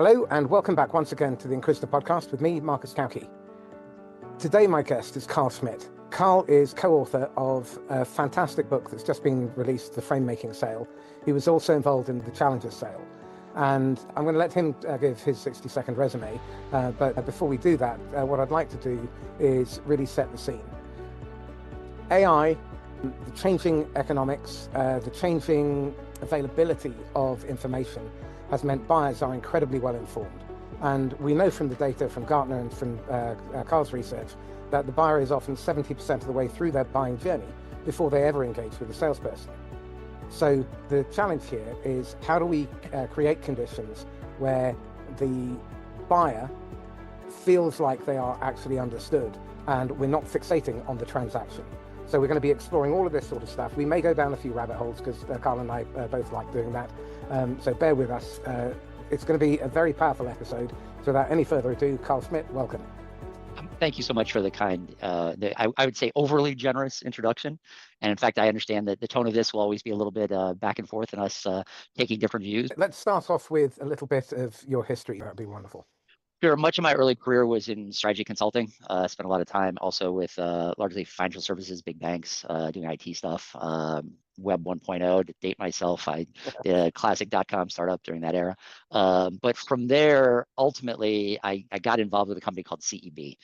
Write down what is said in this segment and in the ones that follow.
Hello and welcome back once again to the Inquisitor podcast with me, Marcus Cauchi. Today my guest is Carl Schmidt. Carl is co-author of a fantastic book that's just been released, The Framemaking sale. He was also involved in the Challenger's sale. And I'm going to let him give his 60-second resume. But before we do that, what I'd like to do is really set the scene. AI, the changing economics, the changing availability of information has meant buyers are incredibly well informed. And we know from the data from Gartner and from Carl's research that the buyer is often 70% of the way through their buying journey before they ever engage with a salesperson. So the challenge here is, how do we create conditions where the buyer feels like they are actually understood and we're not fixating on the transaction? So we're going to be exploring all of this sort of stuff. We may go down a few rabbit holes because Carl and I both like doing that. So bear with us. It's going to be a very powerful episode. So without any further ado, Carl Schmidt, welcome. Thank you so much for the kind, I would say overly generous introduction. And in fact, I understand that the tone of this will always be a little bit back and forth and us taking different views. Let's start off with a little bit of your history. That'd be wonderful. Sure. Much of my early career was in strategy consulting. Spent a lot of time also with largely financial services, big banks, doing IT stuff. Web 1.0, to date myself, I did a classic .com startup during that era. But from there, ultimately, I got involved with a company called CEB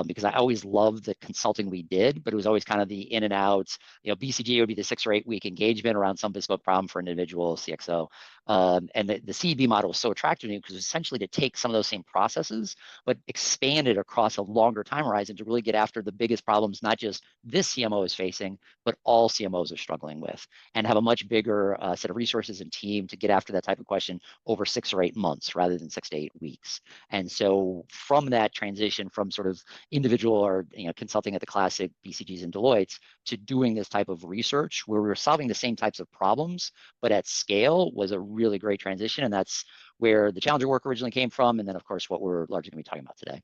because I always loved the consulting we did, but it was always kind of the in and out. BCG would be the 6 or 8 week engagement around some bespoke problem for an individual CXO. And the CEB model was so attractive to me because it was essentially to take some of those same processes, but expand it across a longer time horizon to really get after the biggest problems, not just this CMO is facing, but all CMOs are struggling with, and have a much bigger set of resources and team to get after that type of question over 6 or 8 months rather than 6 to 8 weeks. And so from that transition from sort of individual or consulting at the classic BCGs and Deloitte's to doing this type of research where we were solving the same types of problems, but at scale, was a really great transition. And that's where the Challenger work originally came from. And then, of course, what we're largely going to be talking about today.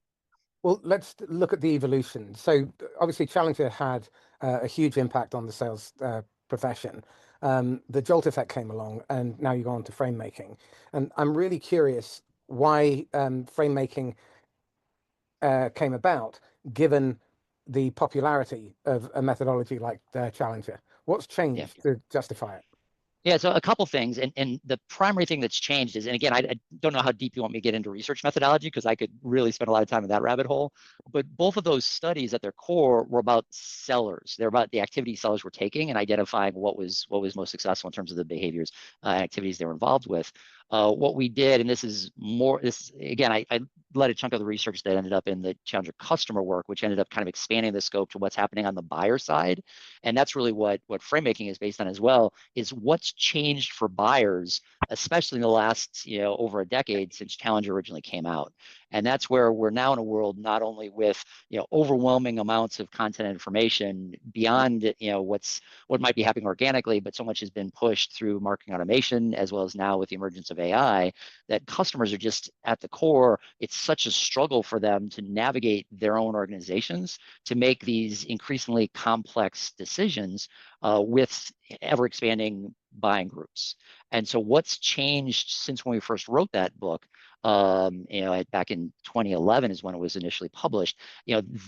Well, let's look at the evolution. So obviously Challenger had a huge impact on the sales profession. The jolt effect came along and now you go on to frame making. And I'm really curious why frame making came about, given the popularity of a methodology like Challenger. What's changed to justify it? Yeah, so a couple things, and the primary thing that's changed is, and again, I don't know how deep you want me to get into research methodology because I could really spend a lot of time in that rabbit hole, but both of those studies at their core were about sellers. They're about the activity sellers were taking and identifying what was most successful in terms of the behaviors and activities they were involved with. What we did, and this again, I led a chunk of the research that ended up in the Challenger customer work, which ended up kind of expanding the scope to what's happening on the buyer side. And that's really what Framemaking is based on as well, is what's changed for buyers, especially in the last, over a decade since Challenger originally came out. And that's where we're now in a world not only with, overwhelming amounts of content and information beyond, what might be happening organically, but so much has been pushed through marketing automation, as well as now with the emergence of AI, that customers are just at the core. It's such a struggle for them to navigate their own organizations to make these increasingly complex decisions with ever expanding buying groups. And so what's changed since when we first wrote that book, back in 2011 is when it was initially published,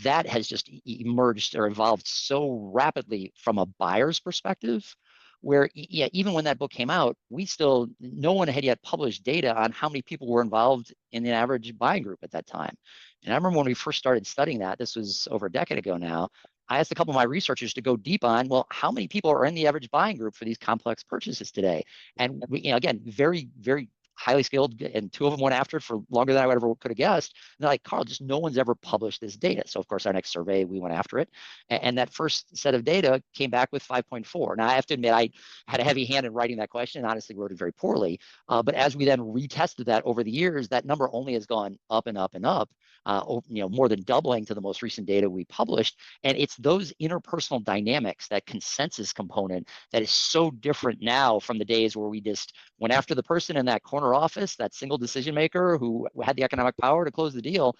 that has just emerged or evolved so rapidly from a buyer's perspective, where even when that book came out, no one had yet published data on how many people were involved in the average buying group at that time. And I remember when we first started studying that, this was over a decade ago now, I asked a couple of my researchers to go deep on, well, how many people are in the average buying group for these complex purchases today? And we, again, very, very highly skilled, and 2 of them went after it for longer than I ever could have guessed. And they're like, Carl, just no one's ever published this data. So of course, our next survey, we went after it. And that first set of data came back with 5.4. Now I have to admit, I had a heavy hand in writing that question and honestly wrote it very poorly. But as we then retested that over the years, that number only has gone up and up and up, more than doubling to the most recent data we published. And it's those interpersonal dynamics, that consensus component, that is so different now from the days where we just went after the person in that corner office, that single decision maker who had the economic power to close the deal.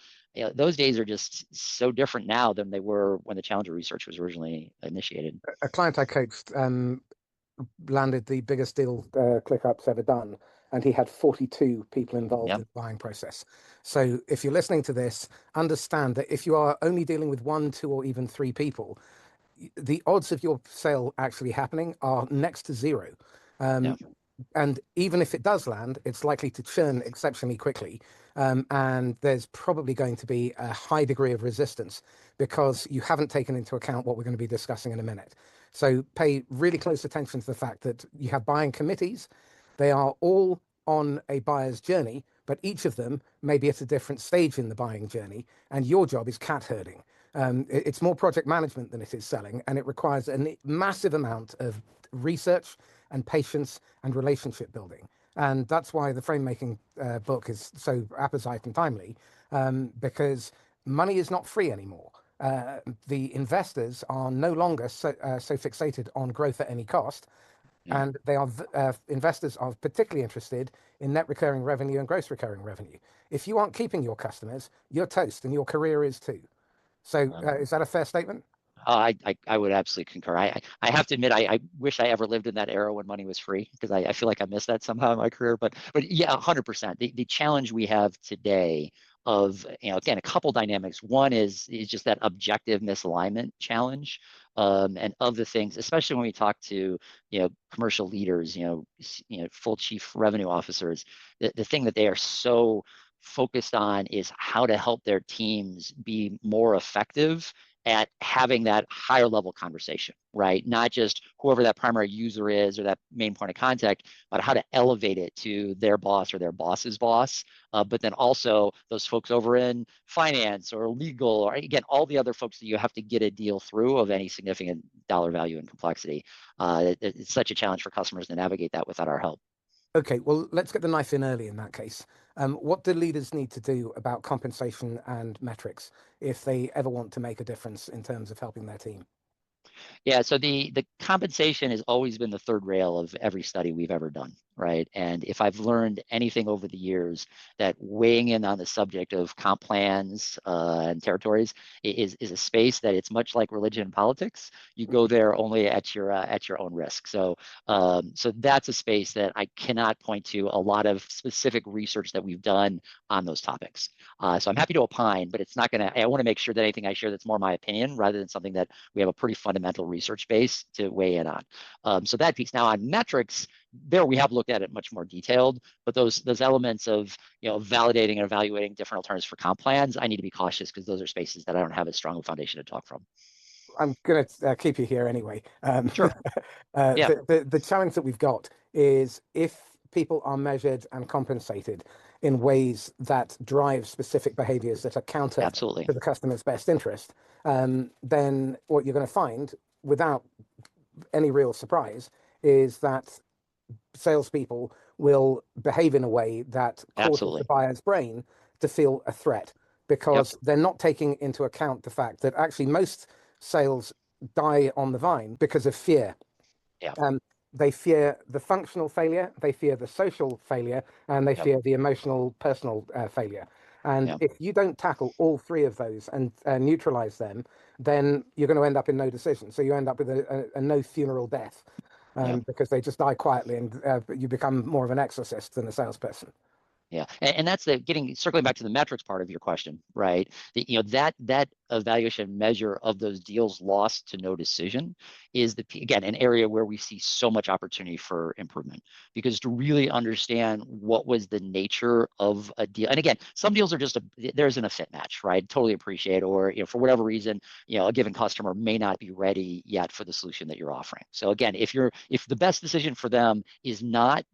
Those days are just so different now than they were when the Challenger research was originally initiated. A client I coached landed the biggest deal ClickUp's ever done. and he had 42 people involved Yep. in the buying process. So if you're listening to this, understand that if you are only dealing with 1, 2, or even 3 people, the odds of your sale actually happening are next to zero. Yeah. And even if it does land, it's likely to churn exceptionally quickly. And there's probably going to be a high degree of resistance because you haven't taken into account what we're going to be discussing in a minute. So pay really close attention to the fact that you have buying committees. They are all on a buyer's journey, but each of them may be at a different stage in the buying journey. And your job is cat herding. It's more project management than it is selling, and it requires a massive amount of research and patience and relationship building. And that's why the Framemaking book is so apposite and timely, because money is not free anymore. The investors are no longer so fixated on growth at any cost, Yeah. and they are investors are particularly interested in net recurring revenue and gross recurring revenue. If you aren't keeping your customers, you're toast, and your career is too. So, Um, is that a fair statement? I would absolutely concur. I have to admit, I wish I ever lived in that era when money was free because I feel like I missed that somehow in my career. But yeah, 100%. The challenge we have today of, again, a couple dynamics. One is just that objective misalignment challenge. And of the things, especially when we talk to, commercial leaders, full chief revenue officers, the thing that they are so focused on is how to help their teams be more effective at having that higher level conversation, right? Not just whoever that primary user is or that main point of contact, but how to elevate it to their boss or their boss's boss. But then also those folks over in finance or legal, or again, all the other folks that you have to get a deal through of any significant dollar value and complexity. It's such a challenge for customers to navigate that without our help. Okay, well, let's get the knife in early in that case. What do leaders need to do about compensation and metrics if they ever want to make a difference in terms of helping their team? Yeah, so the compensation has always been the third rail of every study we've ever done, right? And if I've learned anything over the years, that weighing in on the subject of comp plans and territories is a space that it's much like religion and politics. You go there only at your own risk. So that's a space that I cannot point to a lot of specific research that we've done on those topics. So I'm happy to opine, but it's not going to. I want to make sure that anything I share that's more my opinion rather than something that we have a pretty fundamental research base to weigh in on. So that piece. Now on metrics, there we have looked at it much more detailed, but those elements of validating and evaluating different alternatives for comp plans, I need to be cautious because those are spaces that I don't have as strong a foundation to talk from. I'm going to keep you here anyway. Sure. Yeah. The challenge that we've got is if people are measured and compensated in ways that drive specific behaviors that are counter Absolutely. to the customer's best interest, then what you're going to find, without any real surprise, is that salespeople will behave in a way that causes the Absolutely. buyer's brain to feel a threat Yep. because they're not taking into account the fact that actually most sales die on the vine because of fear. Yeah. Um, they fear the functional failure, they fear the social failure, and they Yep. fear the emotional, personal failure. And Yep. if you don't tackle all three of those and neutralize them, then you're going to end up in no decision. So you end up with a no funeral death Yep. because they just die quietly and you become more of an exorcist than a salesperson. Yeah, and that's the circling back to the metrics part of your question, right? That evaluation measure of those deals lost to no decision is again an area where we see so much opportunity for improvement because to really understand what was the nature of a deal, and again, some deals are just there isn't a fit match, right? Totally appreciate, or for whatever reason, a given customer may not be ready yet for the solution that you're offering. So again, if the best decision for them is not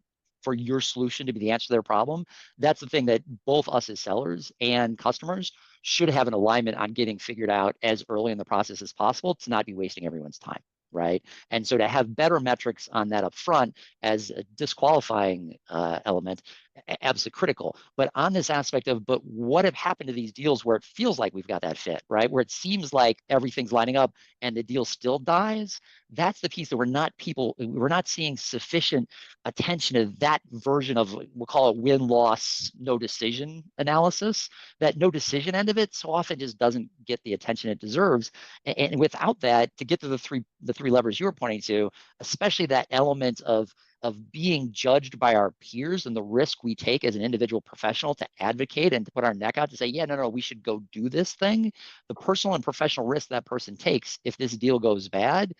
for your solution to be the answer to their problem, that's the thing that both us as sellers and customers should have an alignment on getting figured out as early in the process as possible to not be wasting everyone's time, right? And so to have better metrics on that up front as a disqualifying element, absolutely critical. But on this aspect of, but what have happened to these deals where it feels like we've got that fit, right? Where it seems like everything's lining up and the deal still dies. That's the piece that we're not seeing sufficient attention to that version of, we'll call it win-loss, no decision analysis. That no decision end of it so often just doesn't get the attention it deserves. And without that, to get to the three levers you were pointing to, especially that element of of being judged by our peers and the risk we take as an individual professional to advocate and to put our neck out to say, yeah, no, we should go do this thing. The personal and professional risk that person takes if this deal goes bad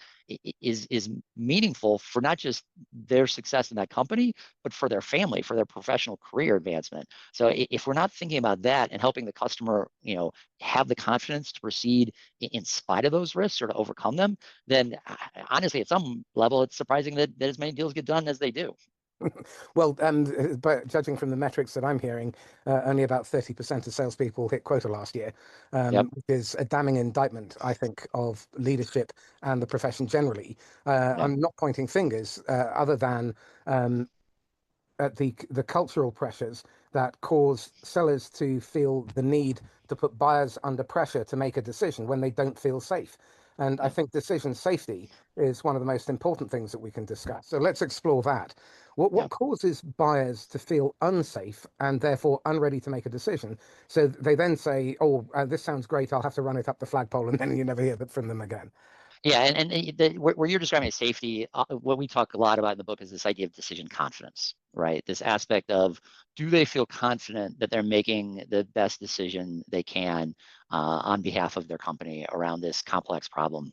is meaningful for not just their success in that company, but for their family, for their professional career advancement. So if we're not thinking about that and helping the customer, have the confidence to proceed in spite of those risks or to overcome them, then honestly, at some level, it's surprising that as many deals get done as they do. Well, but judging from the metrics that I'm hearing, only about 30% of salespeople hit quota last year, Yep. which is a damning indictment, I think, of leadership and the profession generally. Yep. I'm not pointing fingers, other than at the cultural pressures that cause sellers to feel the need to put buyers under pressure to make a decision when they don't feel safe. And I Yep. think decision safety is one of the most important things that we can discuss. So let's explore that. What Yep. causes buyers to feel unsafe and therefore unready to make a decision? So they then say, "Oh, this sounds great. I'll have to run it up the flagpole," and then you never hear from them again. Yeah, and where you're describing safety, what we talk a lot about in the book is this idea of decision confidence, right? This aspect of, do they feel confident that they're making the best decision they can on behalf of their company around this complex problem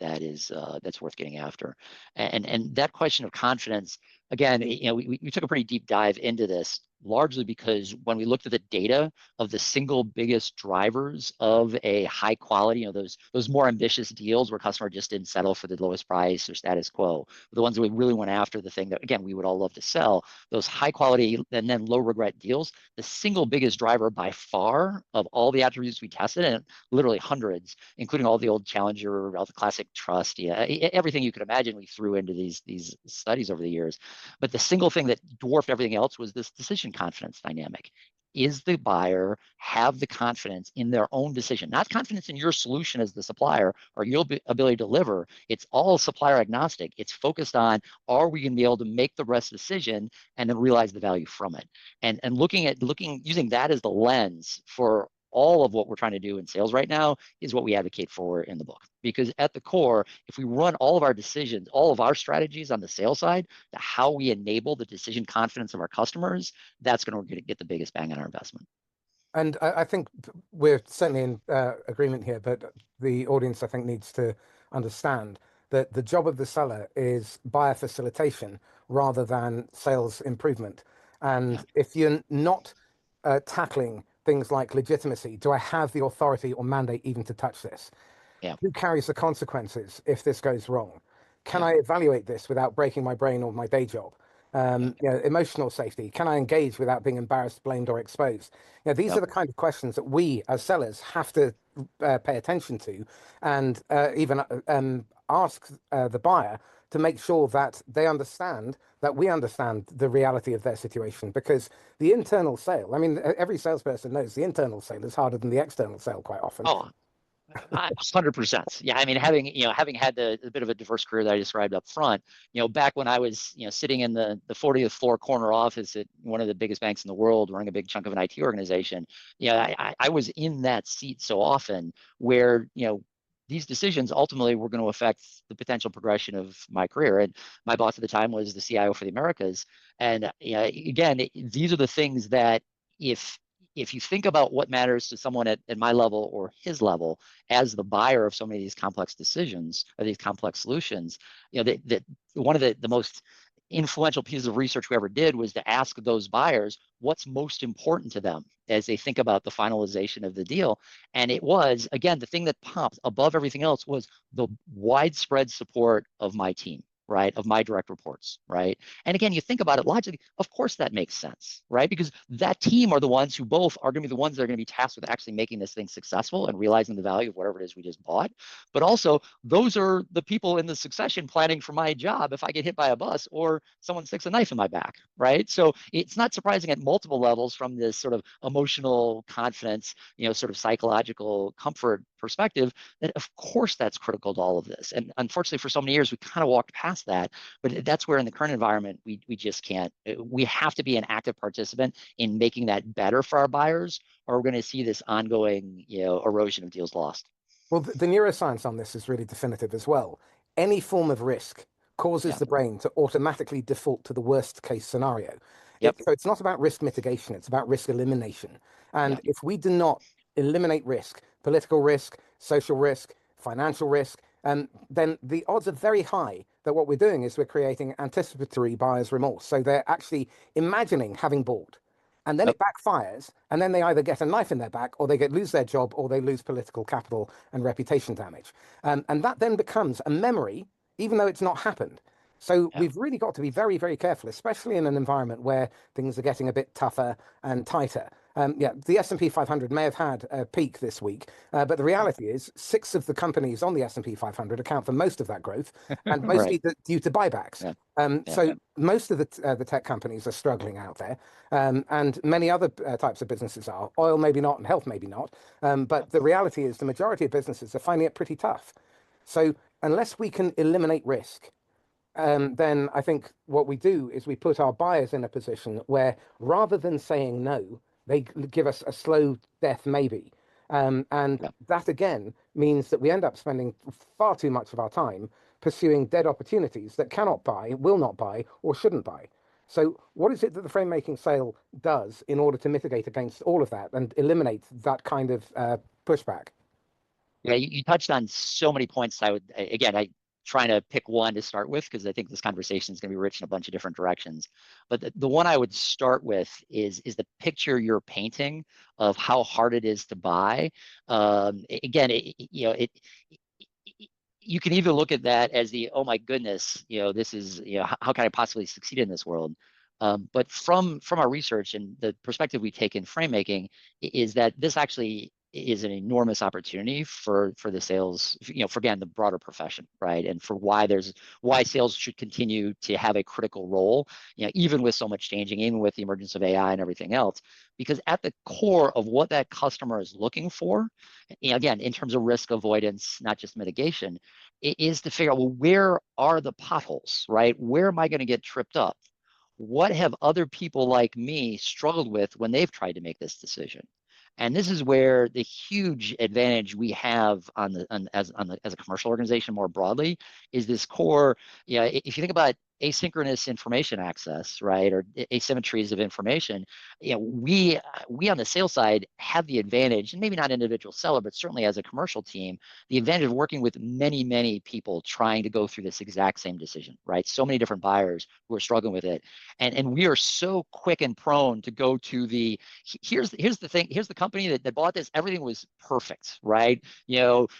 that's worth getting after, and that question of confidence. Again, we took a pretty deep dive into this, largely because when we looked at the data of the single biggest drivers of a high quality, those more ambitious deals where customer just didn't settle for the lowest price or status quo, the ones that we really went after, the thing that, again, we would all love to sell, those high quality and then low regret deals, the single biggest driver by far of all the attributes we tested, and literally hundreds, including all the old Challenger, all the classic trust, everything you could imagine we threw into these studies over the years. But the single thing that dwarfed everything else was this decision confidence dynamic. Is the buyer have the confidence in their own decision, not confidence in your solution as the supplier or your ability to deliver? It's all supplier agnostic. It's focused on, are we going to be able to make the best decision and then realize the value from it? And using that as the lens for all of what we're trying to do in sales right now is what we advocate for in the book. Because at the core, if we run all of our decisions, all of our strategies on the sales side, to how we enable the decision confidence of our customers, that's going to get the biggest bang on our investment. And I think we're certainly in agreement here, but the audience, I think, needs to understand that the job of the seller is buyer facilitation rather than sales improvement. Yeah. And if you're not tackling things like legitimacy, do I have the authority or mandate even to touch this? Yeah. Who carries the consequences if this goes wrong? Can Yeah. I evaluate this without breaking my brain or my day job? Yeah. Emotional safety. Can I engage without being embarrassed, blamed, or exposed? These are Yep. the kind of questions that we as sellers have to pay attention to, and even ask the buyer to make sure that they understand that we understand the reality of their situation. Because the internal sale, I mean, every salesperson knows the internal sale is harder than the external sale quite often. Oh, 100%. Yeah, I mean, having had the bit of a diverse career that I described up front, back when I was, sitting in the 40th floor corner office at one of the biggest banks in the world, running a big chunk of an IT organization, I was in that seat so often where, these decisions ultimately were going to affect the potential progression of my career. And my boss at the time was the CIO for the Americas. And again, these are the things that if you think about what matters to someone at my level or his level as the buyer of so many of these complex decisions or these complex solutions, that one of the most influential pieces of research we ever did was to ask those buyers what's most important to them as they think about the finalization of the deal. And it was, again, the thing that popped above everything else was the widespread support of my team, right? Of my direct reports, right? And again, you think about it logically, of course that makes sense, right? Because that team are the ones who both are going to be the ones that are going to be tasked with actually making this thing successful and realizing the value of whatever it is we just bought. But also, those are the people in the succession planning for my job if I get hit by a bus or someone sticks a knife in my back, right? So it's not surprising at multiple levels from this sort of emotional confidence, sort of psychological comfort perspective, that of course that's critical to all of this. And unfortunately, for so many years, we kind of walked past that. But that's where in the current environment, we just can't. We have to be an active participant in making that better for our buyers, or we're going to see this ongoing, erosion of deals lost. Well, the neuroscience on this is really definitive as well. Any form of risk causes Yeah. the brain to automatically default to the worst case scenario. Yep. So it's not about risk mitigation, it's about risk elimination. Yeah. And if we do not eliminate risk, political risk, social risk, financial risk, then the odds are very high that what we're doing is we're creating anticipatory buyer's remorse. So they're actually imagining having bought. And then Yep. it backfires, and then they either get a knife in their back, or they lose their job, or they lose political capital and reputation damage. And that then becomes a memory, even though it's not happened. So Yeah. we've really got to be very, very careful, especially in an environment where things are getting a bit tougher and tighter. Yeah, the S&P 500 may have had a peak this week, but the reality is 6 of the companies on the S&P 500 account for most of that growth, and Right. mostly due to buybacks. Yeah. Yeah. So most of the tech companies are struggling out there, and many other types of businesses are. Oil maybe not, and health maybe not. But the reality is the majority of businesses are finding it pretty tough. So unless we can eliminate risk, then I think what we do is we put our buyers in a position where rather than saying no, they give us a slow death maybe. And Yeah. that again means that we end up spending far too much of our time pursuing dead opportunities that cannot buy, will not buy, or shouldn't buy. So, what is it that the frame making sale does in order to mitigate against all of that and eliminate that kind of pushback? Yeah, you touched on so many points. I trying to pick one to start with because I think this conversation is going to be rich in a bunch of different directions. But the one I would start with is the picture you're painting of how hard it is to buy. Again, you can either look at that as the, oh my goodness, this is, how can I possibly succeed in this world? But from our research and the perspective we take in frame making is that this actually is an enormous opportunity for the sales, for again the broader profession, right? And for why sales should continue to have a critical role, even with so much changing, even with the emergence of AI and everything else, because at the core of what that customer is looking for, again, in terms of risk avoidance, not just mitigation, is to figure out, well, where are the potholes, right? Where am I going to get tripped up? What have other people like me struggled with when they've tried to make this decision? And this is where the huge advantage we have as a commercial organization more broadly is this core. If you think about asynchronous information access, right, or asymmetries of information, we on the sales side have the advantage, and maybe not individual seller, but certainly as a commercial team, the advantage of working with many people trying to go through this exact same decision, right? So many different buyers who are struggling with it, and we are so quick and prone to go to here's the thing, here's the company that bought this, everything was perfect, right?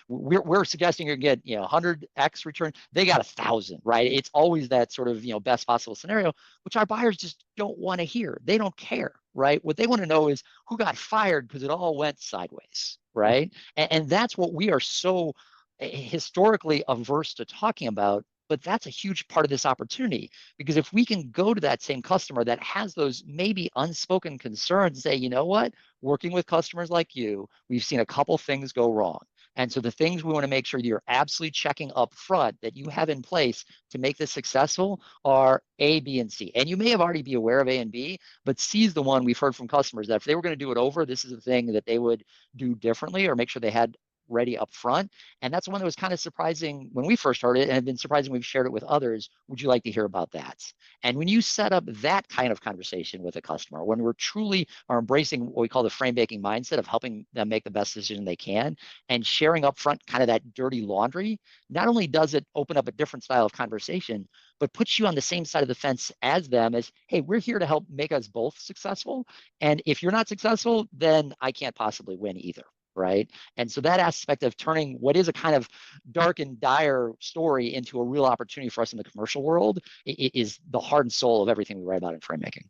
We're suggesting you're gonna get 100x return, they got 1,000, right? It's always that sort of best possible scenario, which our buyers just don't want to hear. They don't care, right? What they want to know is who got fired because it all went sideways, right? And that's what we are so historically averse to talking about. But that's a huge part of this opportunity, because if we can go to that same customer that has those maybe unspoken concerns, say, you know what, working with customers like you, we've seen a couple things go wrong. And so the things we want to make sure you're absolutely checking up front that you have in place to make this successful are A, B, and C. And you may have already be aware of A and B, but C is the one we've heard from customers that if they were going to do it over, this is the thing that they would do differently or make sure they had ready up front. And that's one that was kind of surprising when we first started, and have been surprising we've shared it with others. Would you like to hear about that? And when you set up that kind of conversation with a customer, when we're truly are embracing what we call the frame making mindset of helping them make the best decision they can and sharing up front kind of that dirty laundry, not only does it open up a different style of conversation, but puts you on the same side of the fence as them as, hey, we're here to help make us both successful. And if you're not successful, then I can't possibly win either, right? And so that aspect of turning what is a kind of dark and dire story into a real opportunity for us in the commercial world is the heart and soul of everything we write about in frame making.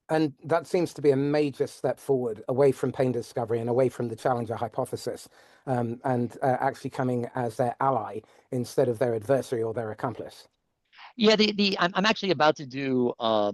And that seems to be a major step forward away from pain discovery and away from the challenger hypothesis, and actually coming as their ally instead of their adversary or their accomplice. Yeah, I'm actually about to do a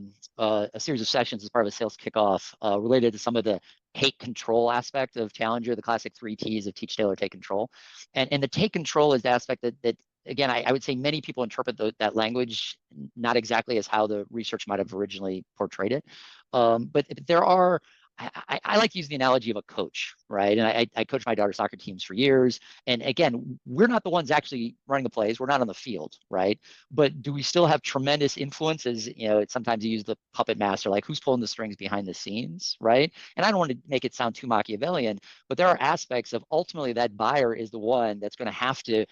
series of sessions as part of a sales kickoff related to some of the take control aspect of Challenger, the classic 3 T's of teach, tailor, take control. And the take control is the aspect that again, I would say many people interpret that language not exactly as how the research might have originally portrayed it. But there are, I like to use the analogy of a coach, right? And I coached my daughter's soccer teams for years. And again, we're not the ones actually running the plays. We're not on the field, right? But do we still have tremendous influences? It's sometimes you use the puppet master, like who's pulling the strings behind the scenes, right? And I don't want to make it sound too Machiavellian, but there are aspects of ultimately that buyer is the one that's going to have to,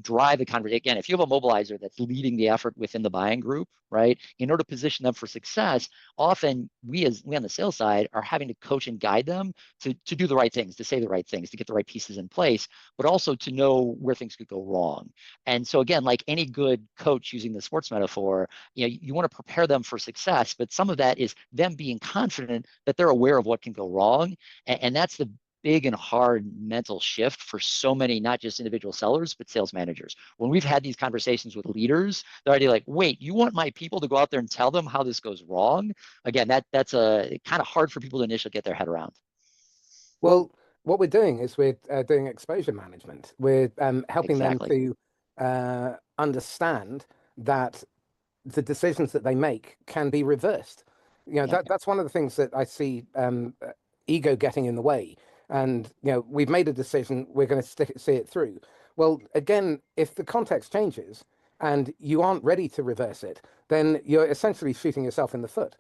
drive the conversation. Again, if you have a mobilizer that's leading the effort within the buying group, right? In order to position them for success, often we on the sales side are having to coach and guide them to do the right things, to say the right things, to get the right pieces in place, but also to know where things could go wrong. And so again, like any good coach using the sports metaphor, you want to prepare them for success, but some of that is them being confident that they're aware of what can go wrong. And that's the big and hard mental shift for so many, not just individual sellers, but sales managers. When we've had these conversations with leaders, they're already like, wait, you want my people to go out there and tell them how this goes wrong? Again, that's a kind of hard for people to initially get their head around. Well, what we're doing is we're doing exposure management. We're helping them Exactly. to understand that the decisions that they make can be reversed. Yeah. That's one of the things that I see ego getting in the way. And we've made a decision, we're going to see it through. Well, again, if the context changes and you aren't ready to reverse it, then you're essentially shooting yourself in the foot.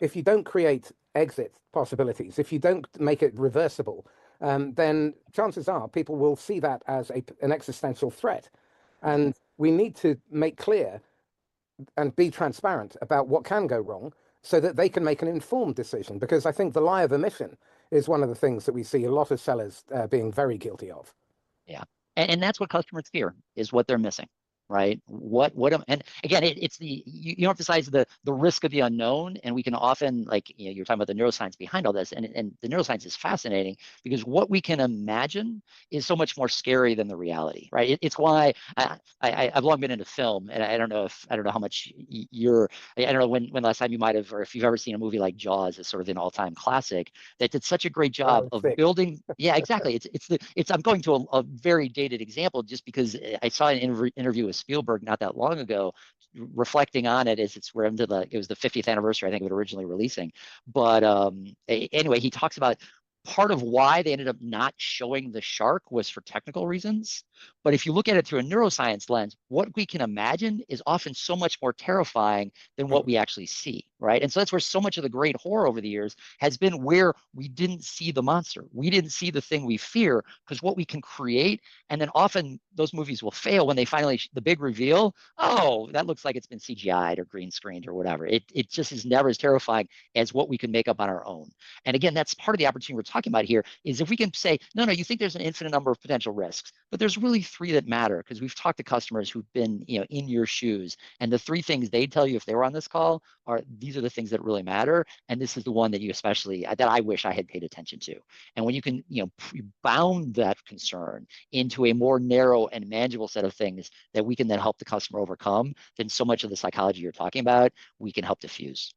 If you don't create exit possibilities, if you don't make it reversible, then chances are people will see that as an existential threat. Yeah. And we need to make clear and be transparent about what can go wrong so that they can make an informed decision. Because I think the lie of omission is one of the things that we see a lot of sellers being very guilty of. Yeah. And that's what customers fear is what they're missing, right? And again, it's you emphasize the risk of the unknown. And we can often, like, you're talking about the neuroscience behind all this. And the neuroscience is fascinating because what we can imagine is so much more scary than the reality, right? It's why I've long been into film, and I don't know how much I don't know when last time you might have, or if you've ever seen a movie like Jaws as sort of an all-time classic that did such a great job of Sick. building. Yeah, exactly. It's I'm going to a very dated example just because I saw an interview with Spielberg not that long ago, reflecting on it as we're into it was the 50th anniversary, I think, of it originally releasing. But anyway, he talks about part of why they ended up not showing the shark was for technical reasons. But if you look at it through a neuroscience lens, what we can imagine is often so much more terrifying than what we actually see, right? And so that's where so much of the great horror over the years has been, where we didn't see the monster. We didn't see the thing we fear, because what we can create, and then often those movies will fail when they finally, the big reveal, oh, that looks like it's been CGI'd or green screened or whatever. It just is never as terrifying as what we can make up on our own. And again, that's part of the opportunity we're talking about here, is if we can say, no, you think there's an infinite number of potential risks, but there's really three that matter, because we've talked to customers who've been, in your shoes, and the three things they'd tell you if they were on this call are, these are the things that really matter, and this is the one that you especially, that I wish I had paid attention to. And when you can, bound that concern into a more narrow and manageable set of things that we can then help the customer overcome, then so much of the psychology you're talking about, we can help diffuse.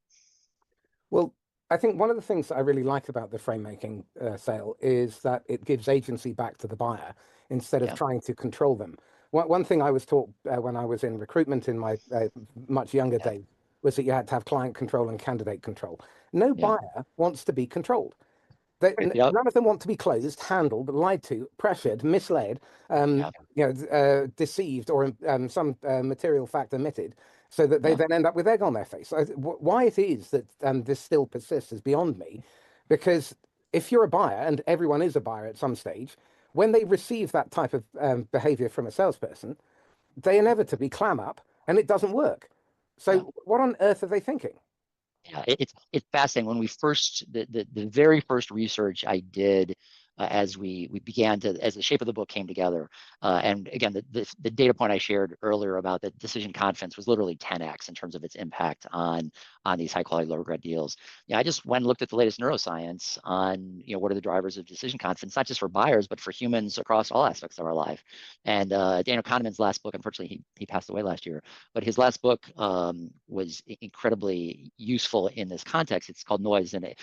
Well, I think one of the things that I really like about the frame making sale is that it gives agency back to the buyer instead of Yeah. trying to control them. One thing I was taught when I was in recruitment in my much younger Yeah. days was that you had to have client control and candidate control. No Yeah. buyer wants to be controlled. Yep. None of them want to be closed, handled, lied to, pressured, misled, Yeah. deceived, or some material fact omitted, so that they Yeah. then end up with egg on their face. Why it is that this still persists is beyond me, because if you're a buyer, and everyone is a buyer at some stage, when they receive that type of behavior from a salesperson, they inevitably clam up, and it doesn't work. Yeah. So what on earth are they thinking? Yeah, it's fascinating. When we first, the very first research I did, as we began to, as the shape of the book came together, and again, the data point I shared earlier about the decision confidence was literally 10x in terms of its impact on these high quality low regret deals. Yeah, I just went and looked at the latest neuroscience on, what are the drivers of decision confidence, not just for buyers but for humans across all aspects of our life. And Daniel Kahneman's last book, unfortunately, he passed away last year, but his last book was incredibly useful in this context. It's called Noise, and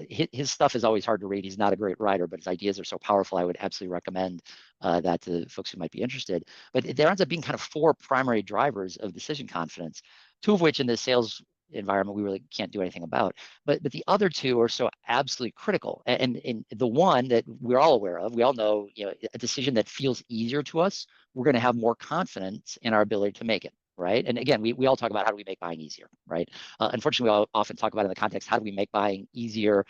his stuff is always hard to read. He's not a great writer, but his ideas are so powerful. I would absolutely recommend that to folks who might be interested. But there ends up being kind of four primary drivers of decision confidence, two of which in the sales environment we really can't do anything about. But the other two are so absolutely critical. And the one that we're all aware of, we all know, a decision that feels easier to us, we're going to have more confidence in our ability to make it. Right. And again, we all talk about how do we make buying easier, right? Unfortunately, we all often talk about in the context, how do we make buying easier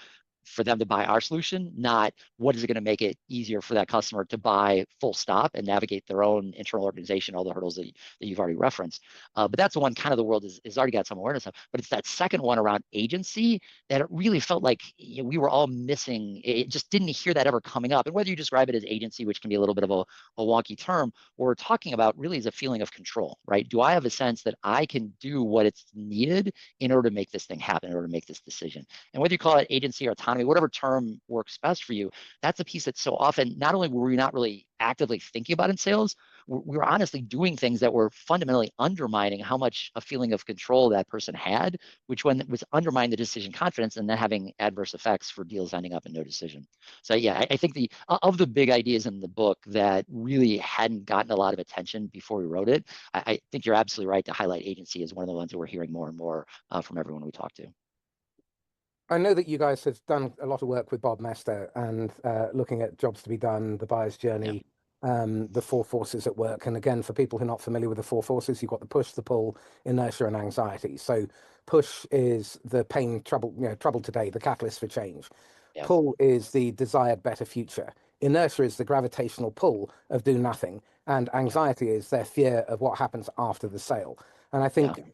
for them to buy our solution, not what is it going to make it easier for that customer to buy full stop and navigate their own internal organization, all the hurdles that you've already referenced. But that's the one kind of the world is already got some awareness of. But it's that second one around agency that it really felt like we were all missing. It just didn't hear that ever coming up. And whether you describe it as agency, which can be a little bit of a wonky term, or we're talking about really is a feeling of control, right? Do I have a sense that I can do what it's needed in order to make this thing happen, in order to make this decision? And whether you call it agency or autonomy, whatever term works best for you, that's a piece that so often, not only were we not really actively thinking about in sales, we were honestly doing things that were fundamentally undermining how much a feeling of control that person had, which one was undermining the decision confidence and then having adverse effects for deals ending up in no decision. So yeah, I think of the big ideas in the book that really hadn't gotten a lot of attention before we wrote it, I think you're absolutely right to highlight agency as one of the ones that we're hearing more and more from everyone we talk to. I know that you guys have done a lot of work with Bob Mester and looking at jobs to be done, the buyer's Yeah, journey, the four forces at work. And again, for people who are not familiar with the four forces, you've got the push, the pull, inertia, and anxiety. So push is the pain, trouble, trouble today, the catalyst for change. yeah, Pull is the desired better future. Inertia is the gravitational pull of do nothing. And yeah, anxiety is their fear of what happens after the sale. And I yeah, think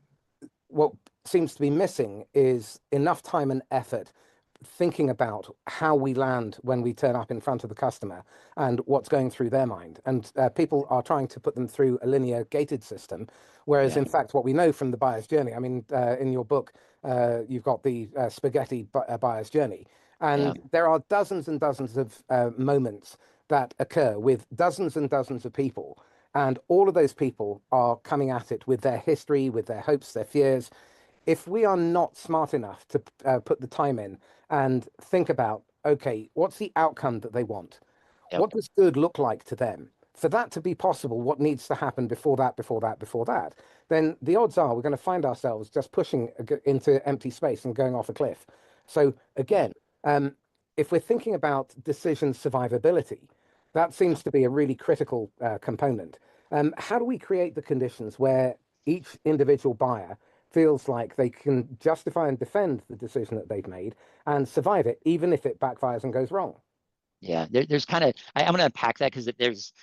what seems to be missing is enough time and effort thinking about how we land when we turn up in front of the customer and what's going through their mind. And people are trying to put them through a linear gated system, whereas yeah, in fact, what we know from the buyer's journey, I mean, in your book, you've got the spaghetti buyer's journey. yeah, And there are dozens and dozens of moments that occur with dozens and dozens of people. And all of those people are coming at it with their history, with their hopes, their fears. If we are not smart enough to put the time in and think about, okay, what's the outcome that they want? yeah, What does good look like to them? For that to be possible, what needs to happen before that, before that, before that? Then the odds are we're going to find ourselves just pushing into empty space and going off a cliff. So yeah, again, if we're thinking about decision survivability, that yeah. seems to be a really critical component. How do we create the conditions where each individual buyer feels like they can justify and defend the decision that they've made and survive it, even if it backfires and goes wrong? Yeah, there's kind of I'm going to unpack that because there's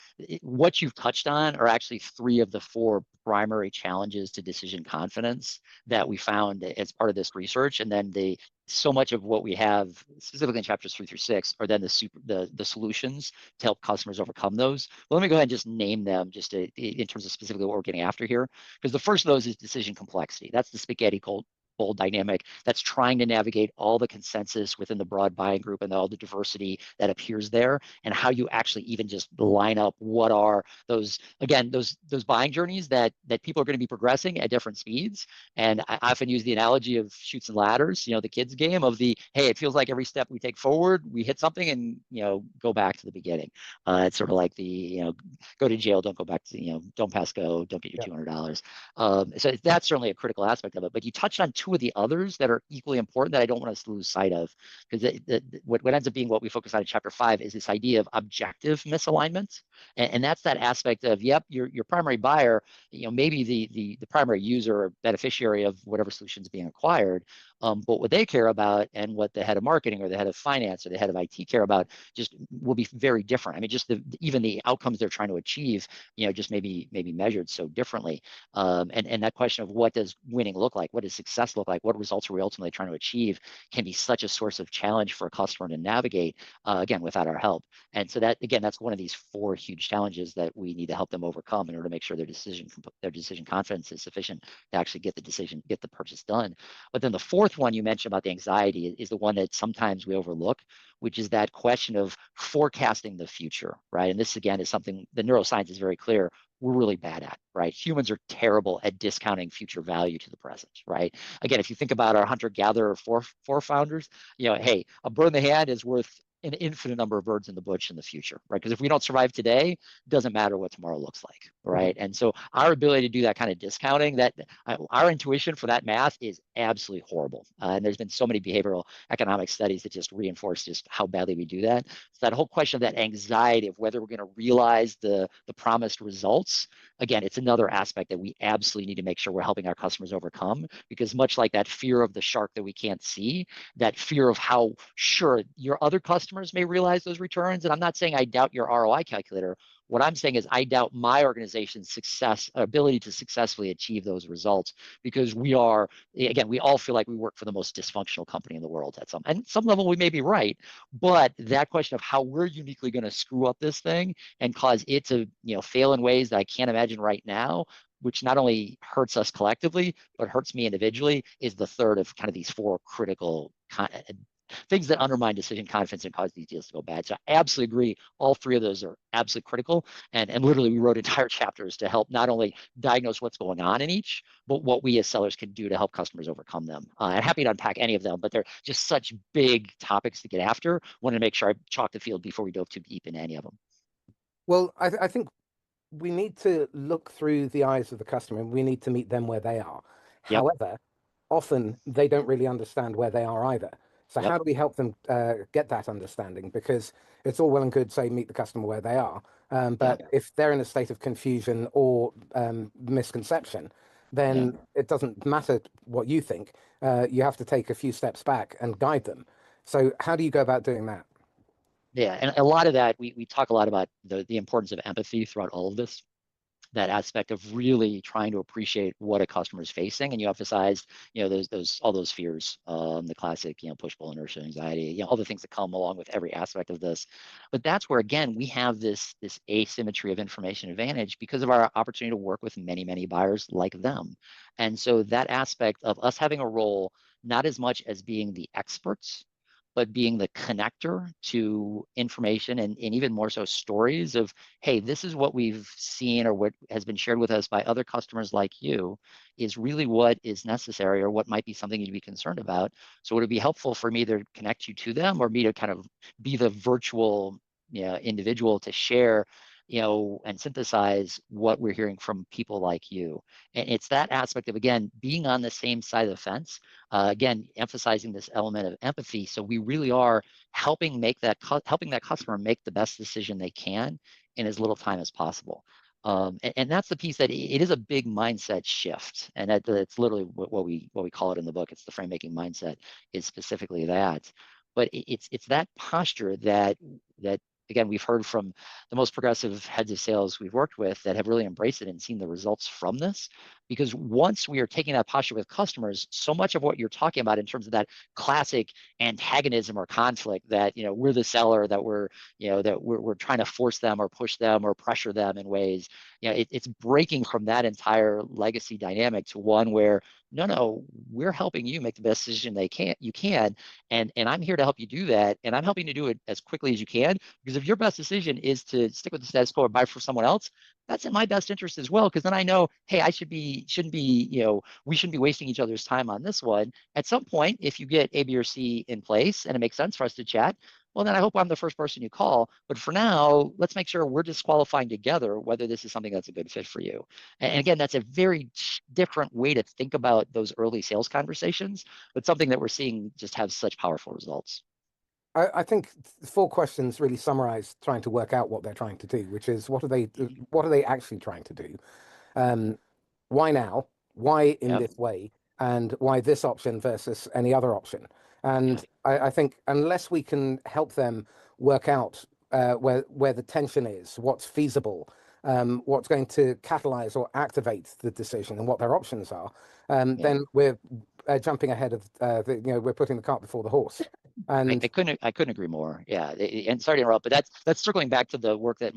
what you've touched on are actually three of the four primary challenges to decision confidence that we found as part of this research, and then so much of what we have specifically in chapters 3 through 6 are then the solutions to help customers overcome those. Well, let me go ahead and just name them in terms of specifically what we're getting after here, because the first of those is decision complexity. That's the spaghetti bowl dynamic that's trying to navigate all the consensus within the broad buying group and all the diversity that appears there, and how you actually even just line up what are those, again, those buying journeys that people are going to be progressing at different speeds. And I often use the analogy of chutes and ladders, the kids game of hey, it feels like every step we take forward we hit something and go back to the beginning. It's sort of like go to jail, don't go back to, don't pass go, don't get your Yeah. $200. So that's certainly a critical aspect of it. But you touched on two of the others that are equally important that I don't want us to lose sight of, because what ends up being what we focus on in chapter 5 is this idea of objective misalignment. And that's that aspect of, yep, your primary buyer, maybe the primary user or beneficiary of whatever solution is being acquired. But what they care about and what the head of marketing or the head of finance or the head of IT care about just will be very different. I mean, just even the outcomes they're trying to achieve, just maybe measured so differently. And that question of what does winning look like? What does success look like? What results are we ultimately trying to achieve can be such a source of challenge for a customer to navigate, again, without our help. And so that's one of these four huge challenges that we need to help them overcome in order to make sure their decision confidence is sufficient to actually get the purchase done. But then the fourth one you mentioned about the anxiety is the one that sometimes we overlook, which is that question of forecasting the future, right? And this again is something the neuroscience is very clear we're really bad at, right? Humans are terrible at discounting future value to the present, right? Again, if you think about our hunter-gatherer forefounders, hey, a bird in the hand is worth an infinite number of birds in the bush in the future, right? Because if we don't survive today, it doesn't matter what tomorrow looks like, right? And so our ability to do that kind of discounting, that our intuition for that math is absolutely horrible. And there's been so many behavioral economic studies that just reinforce just how badly we do that. So that whole question of that anxiety of whether we're going to realize the promised results, again, it's another aspect that we absolutely need to make sure we're helping our customers overcome, because much like that fear of the shark that we can't see, that fear of how sure your other customers may realize those returns. And I'm not saying I doubt your ROI calculator. What I'm saying is I doubt my organization's ability to successfully achieve those results, because we are, again, we all feel like we work for the most dysfunctional company in the world at some level we may be right, but that question of how we're uniquely going to screw up this thing and cause it to, fail in ways that I can't imagine right now, which not only hurts us collectively, but hurts me individually, is the third of kind of these four critical things that undermine decision confidence and cause these deals to go bad. So I absolutely agree. All three of those are absolutely critical. And literally we wrote entire chapters to help not only diagnose what's going on in each, but what we as sellers can do to help customers overcome them. I'm happy to unpack any of them, but they're just such big topics to get after. Wanted to make sure I chalked the field before we dove too deep into any of them. Well, I think we need to look through the eyes of the customer and we need to meet them where they are. Yep. However, often they don't really understand where they are either. So Yep. how do we help them get that understanding? Because it's all well and good, say, meet the customer where they are. But Yep. if they're in a state of confusion or misconception, Yep. then it doesn't matter what you think. You have to take a few steps back and guide them. So how do you go about doing that? Yeah. And a lot of that, we talk a lot about the importance of empathy throughout all of this, that aspect of really trying to appreciate what a customer is facing. And you emphasized, those all those fears, the classic, push pull inertia, anxiety, all the things that come along with every aspect of this. But that's where again we have this asymmetry of information advantage because of our opportunity to work with many, many buyers like them. And so that aspect of us having a role, not as much as being the experts, but being the connector to information and even more so stories of, hey, this is what we've seen or what has been shared with us by other customers like you, is really what is necessary or what might be something you'd be concerned about. So would it be helpful for me to connect you to them, or me to kind of be the virtual, individual to share, and synthesize what we're hearing from people like you? And it's that aspect of, again, being on the same side of the fence, again, emphasizing this element of empathy. So we really are helping helping that customer make the best decision they can in as little time as possible. And that's the piece that it is a big mindset shift, and it's literally what we call it in the book. It's the frame making mindset, is specifically that. But it's that posture that again we've heard from the most progressive heads of sales we've worked with that have really embraced it and seen the results from this. Because once we are taking that posture with customers, so much of what you're talking about in terms of that classic antagonism or conflict, that we're the seller, that we're trying to force them or push them or pressure them in ways, it's breaking from that entire legacy dynamic to one where no, we're helping you make the best decision you can, and I'm here to help you do that, and I'm helping to do it as quickly as you can, because if your best decision is to stick with the status quo or buy for someone else, that's in my best interest as well, because then I know, hey, shouldn't be, we shouldn't be wasting each other's time on this one. At some point, if you get A, B, or C in place and it makes sense for us to chat, well, then I hope I'm the first person you call. But for now, let's make sure we're disqualifying together whether this is something that's a good fit for you. And again, that's a very different way to think about those early sales conversations, but something that we're seeing just have such powerful results. I think four questions really summarize trying to work out what they're trying to do, which is what are they actually trying to do? Um, why now? Why in Yep. this way? And why this option versus any other option? Yeah. And I think unless we can help them work out where the tension is, what's feasible, what's going to catalyze or activate the decision, and what their options are, Yeah. then we're jumping ahead of we're putting the cart before the horse. I, And I couldn't I couldn't agree more. Yeah, and sorry to interrupt, but that's circling back to the work that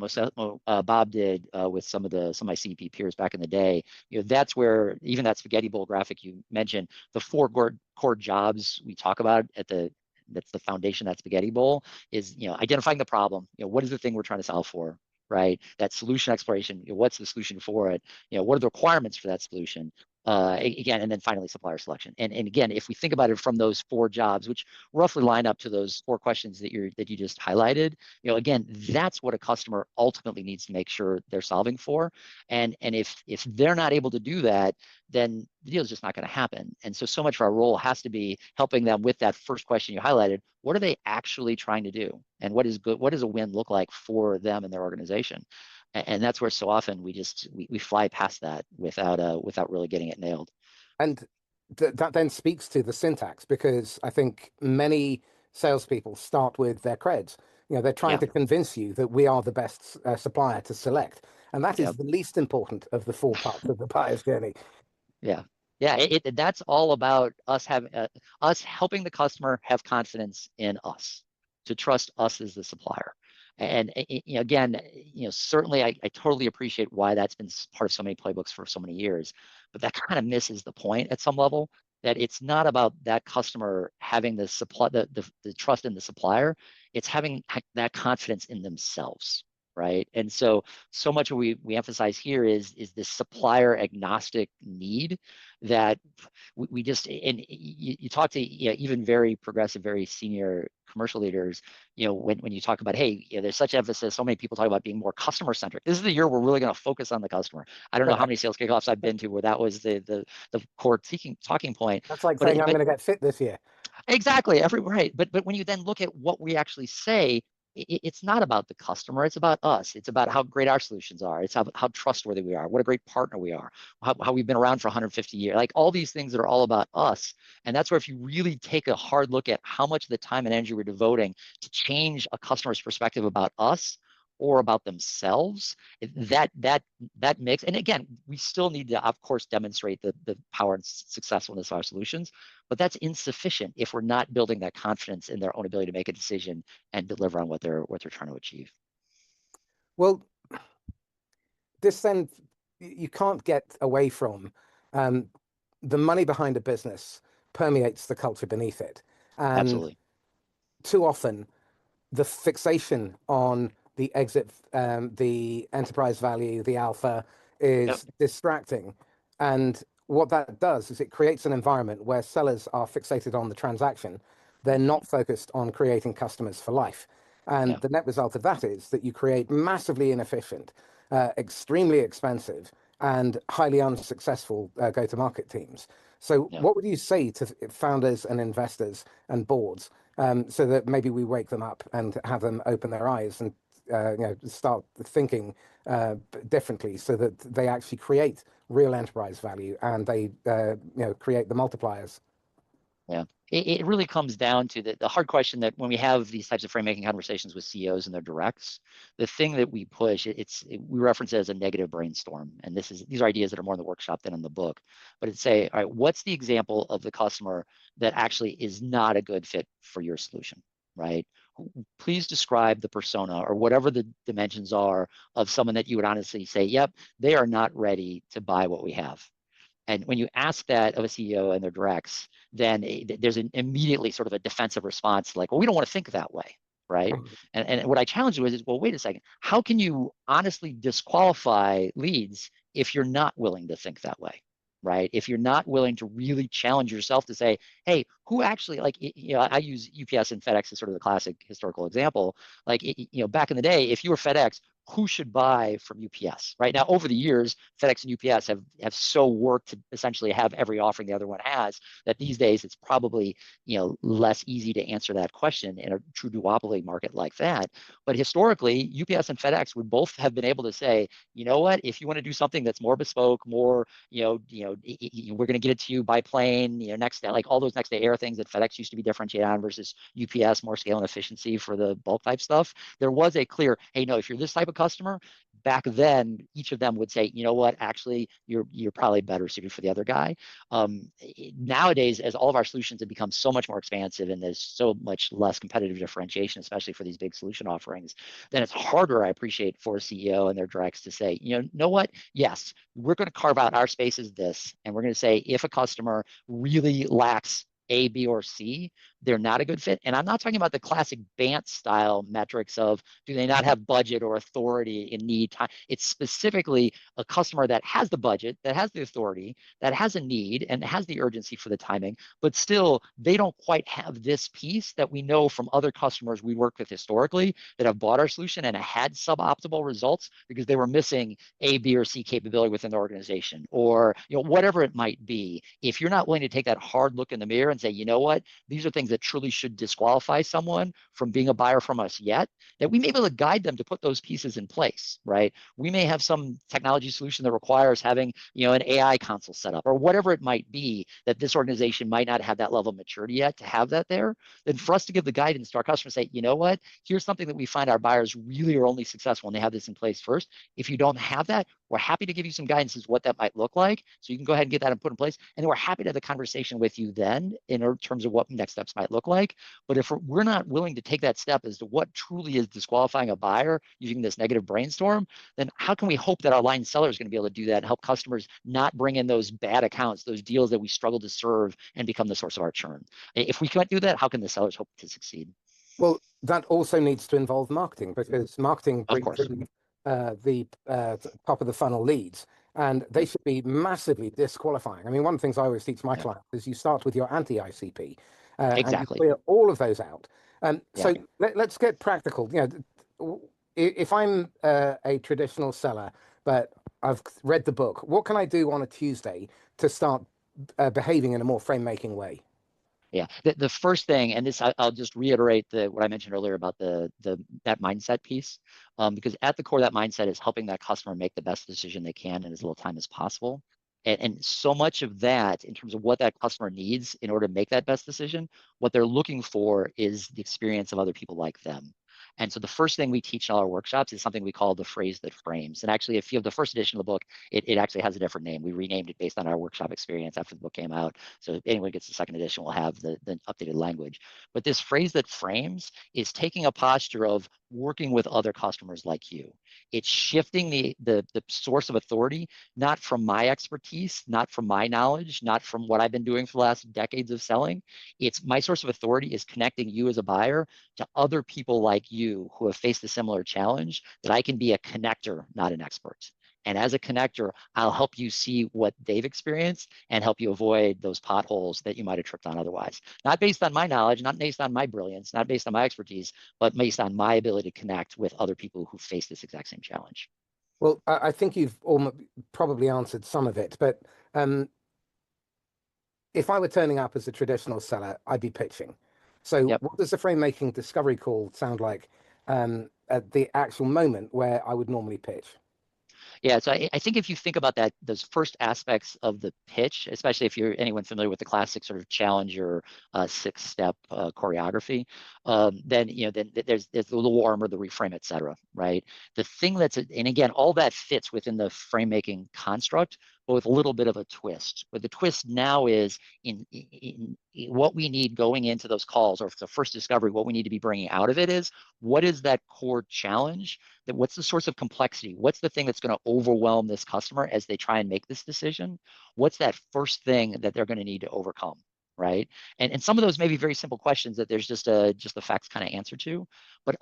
Bob did with some of my CP peers back in the day. That's where even that spaghetti bowl graphic you mentioned, the four core jobs we talk about that's the foundation, that spaghetti bowl, is identifying the problem. What is the thing we're trying to solve for, right? That solution exploration. What's the solution for it? What are the requirements for that solution? Again, and then finally supplier selection. And again, if we think about it from those 4 jobs, which roughly line up to those 4 questions that you just highlighted, again, that's what a customer ultimately needs to make sure they're solving for. And if they're not able to do that, then the deal is just not going to happen. And so much of our role has to be helping them with that first question you highlighted. What are they actually trying to do? And what is good? What does a win look like for them and their organization? And that's where so often we fly past that without really getting it nailed. And that then speaks to the syntax, because I think many salespeople start with their creds. They're trying Yeah, to convince you that we are the best supplier to select. And that yeah, is the least important of the 4 parts of the buyer's journey. yeah, yeah. That's all about us having us helping the customer have confidence in us, to trust us as the supplier. And again, certainly I totally appreciate why that's been part of so many playbooks for so many years, but that kind of misses the point at some level, that it's not about that customer having the supply, the trust in the supplier. It's having that confidence in themselves, right? And so much of we emphasize here is this supplier agnostic need that we just, and you talk to even very progressive, very senior commercial leaders, when you talk about, hey, there's such emphasis, so many people talk about being more customer centric. This is the year we're really going to focus on the customer. I don't know how many sales kickoffs I've been to where that was the core talking point. That's like but saying it, I'm but going to get fit this year. Exactly, right. But when you then look at what we actually say, it's not about the customer. It's about us. It's about how great our solutions are. It's how trustworthy we are. What a great partner we are. How we've been around for 150 years. Like all these things that are all about us. And that's where if you really take a hard look at how much of the time and energy we're devoting to change a customer's perspective about us or about themselves, that mix. And again, we still need to, of course, demonstrate the power and successfulness of our solutions, but that's insufficient if we're not building that confidence in their own ability to make a decision and deliver on what they're trying to achieve. Well, this then, you can't get away from um, the money behind a business permeates the culture beneath it. And Absolutely. too often, the fixation on the exit, the enterprise value, the alpha Yep. is distracting. And what that does is it creates an environment where sellers are fixated on the transaction. They're not focused on creating customers for life. And Yeah. the net result of that is that you create massively inefficient, extremely expensive, and highly unsuccessful go-to-market teams. So, Yeah. what would you say to founders and investors and boards, so that maybe we wake them up and have them open their eyes and start thinking differently, so that they actually create real enterprise value and they create the multipliers? Yeah. It really comes down to the hard question that when we have these types of frame making conversations with CEOs and their directs, the thing that we push, we reference it as a negative brainstorm. And these are ideas that are more in the workshop than in the book. But it's say, all right, what's the example of the customer that actually is not a good fit for your solution, right? Please describe the persona or whatever the dimensions are of someone that you would honestly say, yep, they are not ready to buy what we have. And when you ask that of a CEO and their directs, then there's an immediately sort of a defensive response like, well, we don't want to think that way, right? And what I challenge you is, well, wait a second. How can you honestly disqualify leads if you're not willing to think that way? Right. If you're not willing to really challenge yourself to say, hey, who actually, like, I use UPS and FedEx as sort of the classic historical example. Like, back in the day, if you were FedEx, who should buy from UPS? Right now, over the years, FedEx and UPS have so worked to essentially have every offering the other one has, that these days it's probably less easy to answer that question in a true duopoly market like that. But historically, UPS and FedEx would both have been able to say, you know what, if you want to do something that's more bespoke, more we're going to get it to you by plane, next day, like all those next day air things that FedEx used to be differentiated on versus UPS, more scale and efficiency for the bulk type stuff. There was a clear, hey, no, if you're this type of customer, back then each of them would say, you know what, actually you're probably better suited for the other guy. Nowadays, as all of our solutions have become so much more expansive and there's so much less competitive differentiation, especially for these big solution offerings, then it's harder, I appreciate, for a CEO and their directs to say, know what, yes, we're going to carve out our space as this, and we're going to say if a customer really lacks A, B, or C, they're not a good fit. And I'm not talking about the classic BANT style metrics of do they not have budget or authority and need time. It's specifically a customer that has the budget, that has the authority, that has a need and has the urgency for the timing, but still they don't quite have this piece that we know from other customers we worked with historically that have bought our solution and had suboptimal results because they were missing A, B, or C capability within the organization, or whatever it might be. If you're not willing to take that hard look in the mirror and say, you know what, these are things that truly should disqualify someone from being a buyer from us yet, that we may be able to guide them to put those pieces in place, right? We may have some technology solution that requires having, an AI console set up or whatever it might be that this organization might not have that level of maturity yet to have that there. Then for us to give the guidance to our customers, say, you know what, here's something that we find our buyers really are only successful when they have this in place first. If you don't have that, we're happy to give you some guidance as what that might look like. So you can go ahead and get that and put in place. And then we're happy to have the conversation with you then in terms of what next steps might look like. But if we're not willing to take that step as to what truly is disqualifying a buyer using this negative brainstorm, then how can we hope that our line seller is going to be able to do that and help customers not bring in those bad accounts, those deals that we struggle to serve and become the source of our churn? If we can't do that, how can the sellers hope to succeed? Well, that also needs to involve marketing, because marketing brings in the top of the funnel leads, and they should be massively disqualifying. I mean, one of the things I always teach my clients is you start with your anti-ICP, and you clear all of those out. So let's get practical. If I'm a traditional seller, but I've read the book, what can I do on a Tuesday to start behaving in a more frame-making way? Yeah, the first thing, and this I'll just reiterate what I mentioned earlier about that mindset piece, because at the core of that mindset is helping that customer make the best decision they can in as little time as possible. And so much of that, in terms of what that customer needs in order to make that best decision, what they're looking for is the experience of other people like them. And so the first thing we teach in all our workshops is something we call the phrase that frames. And actually, if you have the first edition of the book, it actually has a different name. We renamed it based on our workshop experience after the book came out. So if anyone gets the second edition, we'll have the updated language. But this phrase that frames is taking a posture of working with other customers like you. It's shifting the source of authority, not from my expertise, not from my knowledge, not from what I've been doing for the last decades of selling. It's my source of authority is connecting you as a buyer to other people like you who have faced a similar challenge, that I can be a connector, not an expert. And as a connector, I'll help you see what they've experienced and help you avoid those potholes that you might have tripped on otherwise. Not based on my knowledge, not based on my brilliance, not based on my expertise, but based on my ability to connect with other people who face this exact same challenge. Well, I think you've probably answered some of it, but if I were turning up as a traditional seller, I'd be pitching. So what does the frame-making discovery call sound like at the actual moment where I would normally pitch? Yeah, so I think if you think about that, those first aspects of the pitch, especially if you're anyone familiar with the classic sort of challenger 6-step choreography, then there's the little warmer, the reframe, et cetera, right? The thing and again, all that fits within the frame making construct, but with a little bit of a twist. But the twist now is in what we need going into those calls, or the first discovery, what we need to be bringing out of it is, what is that core challenge? What's the source of complexity? What's the thing that's going to overwhelm this customer as they try and make this decision? What's that first thing that they're going to need to overcome, right? And some of those may be very simple questions that there's just a facts kind of answer to, but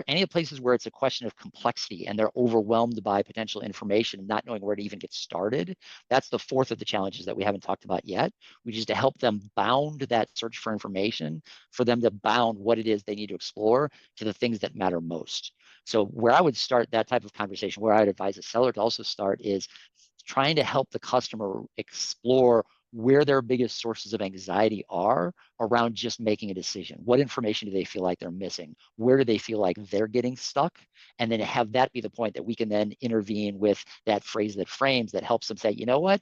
any places where it's a question of complexity and they're overwhelmed by potential information and not knowing where to even get started, that's the fourth of the challenges that we haven't talked about yet, which is to help them bound that search for information, for them to bound what it is they need to explore to the things that matter most. So where I would start that type of conversation, where I'd advise a seller to also start, is trying to help the customer explore where their biggest sources of anxiety are around just making a decision. What information do they feel like they're missing? Where do they feel like they're getting stuck? And then have that be the point that we can then intervene with that phrase that frames, that helps them say, you know what?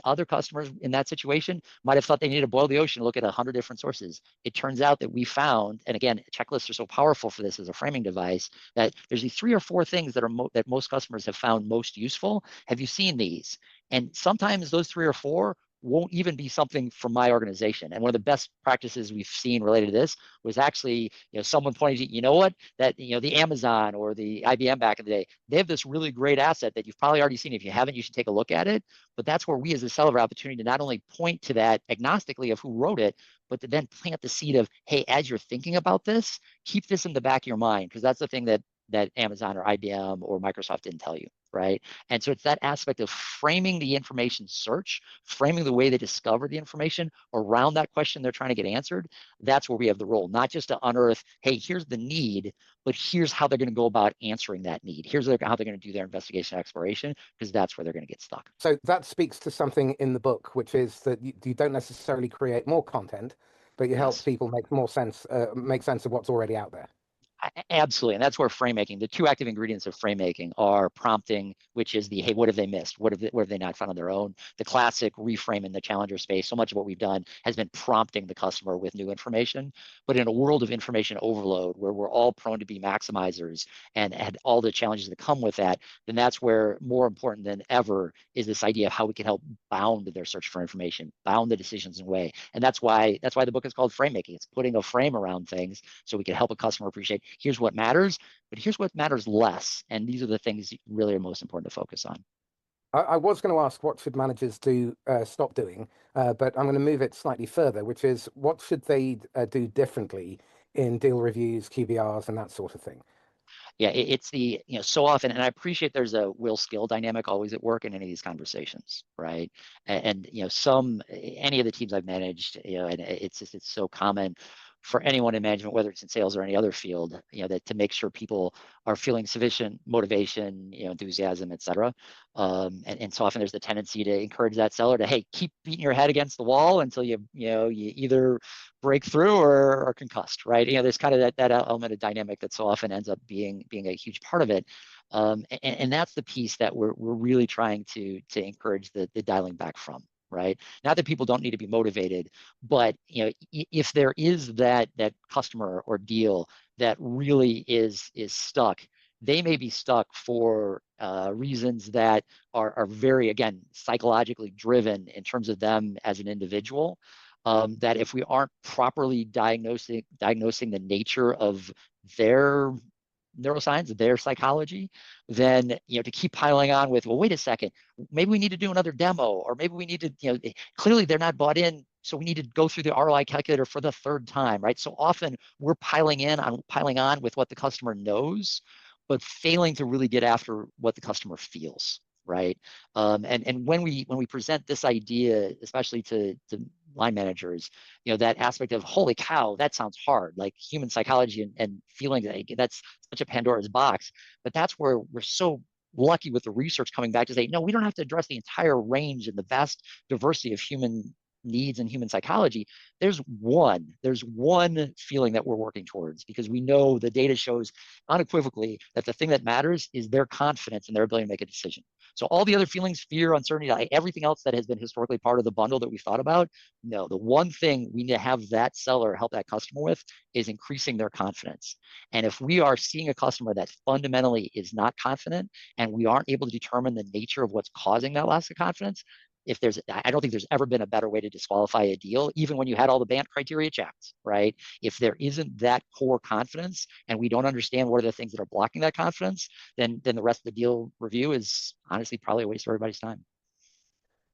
Other customers in that situation might have thought they needed to boil the ocean and look at 100 different sources. It turns out that we found, and again, checklists are so powerful for this as a framing device, that there's these 3 or 4 things that that most customers have found most useful. Have you seen these? And sometimes those 3 or 4 won't even be something from my organization. And one of the best practices we've seen related to this was actually, someone pointing to, you know what, that, the Amazon or the IBM back in the day, they have this really great asset that you've probably already seen. If you haven't, you should take a look at it. But that's where we as a seller have opportunity to not only point to that agnostically of who wrote it, but to then plant the seed of, hey, as you're thinking about this, keep this in the back of your mind, because that's the thing that Amazon or IBM or Microsoft didn't tell you, right? And so it's that aspect of framing the information search, framing the way they discover the information around that question they're trying to get answered. That's where we have the role, not just to unearth, hey, here's the need, but here's how they're going to go about answering that need. Here's how they're going to do their investigation and exploration, because that's where they're going to get stuck. So that speaks to something in the book, which is that you don't necessarily create more content, but you help Yes. people make sense of what's already out there. Absolutely. And that's where Framemaking, the two active ingredients of Framemaking are prompting, which is the, hey, what have they missed? What have they not found on their own? The classic reframe in the challenger space. So much of what we've done has been prompting the customer with new information. But in a world of information overload, where we're all prone to be maximizers and all the challenges that come with that, then that's where more important than ever is this idea of how we can help bound their search for information, bound the decisions in a way. And that's why the book is called Framemaking. It's putting a frame around things so we can help a customer appreciate, here's what matters, but here's what matters less. And these are the things that really are most important to focus on. I was going to ask what should managers do stop doing, but I'm going to move it slightly further, which is what should they do differently in deal reviews, QBRs, and that sort of thing. Yeah, it's the, so often, and I appreciate there's a will skill dynamic always at work in any of these conversations, right? And any of the teams I've managed, and it's so common for anyone in management, whether it's in sales or any other field, that to make sure people are feeling sufficient motivation, enthusiasm, et cetera. And so often there's the tendency to encourage that seller to, hey, keep beating your head against the wall until you either break through or concussed, right? There's kind of that element of dynamic that so often ends up being a huge part of it. And that's the piece that we're really trying to encourage the dialing back from. Right. Not that people don't need to be motivated, but if there is that customer or deal that really is stuck, they may be stuck for reasons that are very, again, psychologically driven in terms of them as an individual. That if we aren't properly diagnosing the nature of their neuroscience, their psychology, then to keep piling on with, well, wait a second, maybe we need to do another demo, or maybe we need to, clearly they're not bought in, so we need to go through the ROI calculator for the third time, right? So often we're piling on with what the customer knows, but failing to really get after what the customer feels, right? And when we present this idea, especially to line managers, that aspect of, holy cow, that sounds hard, like human psychology and feeling, that's such a Pandora's box. But that's where we're so lucky with the research coming back to say, no, we don't have to address the entire range and the vast diversity of human needs and human psychology. There's one feeling that we're working towards, because we know the data shows unequivocally that the thing that matters is their confidence and their ability to make a decision. So all the other feelings, fear, uncertainty, everything else that has been historically part of the bundle that we've thought about, no, the one thing we need to have that seller help that customer with is increasing their confidence. And if we are seeing a customer that fundamentally is not confident, and we aren't able to determine the nature of what's causing that loss of confidence, I don't think there's ever been a better way to disqualify a deal, even when you had all the BANT criteria checked, right? If there isn't that core confidence and we don't understand what are the things that are blocking that confidence, then the rest of the deal review is honestly probably a waste of everybody's time.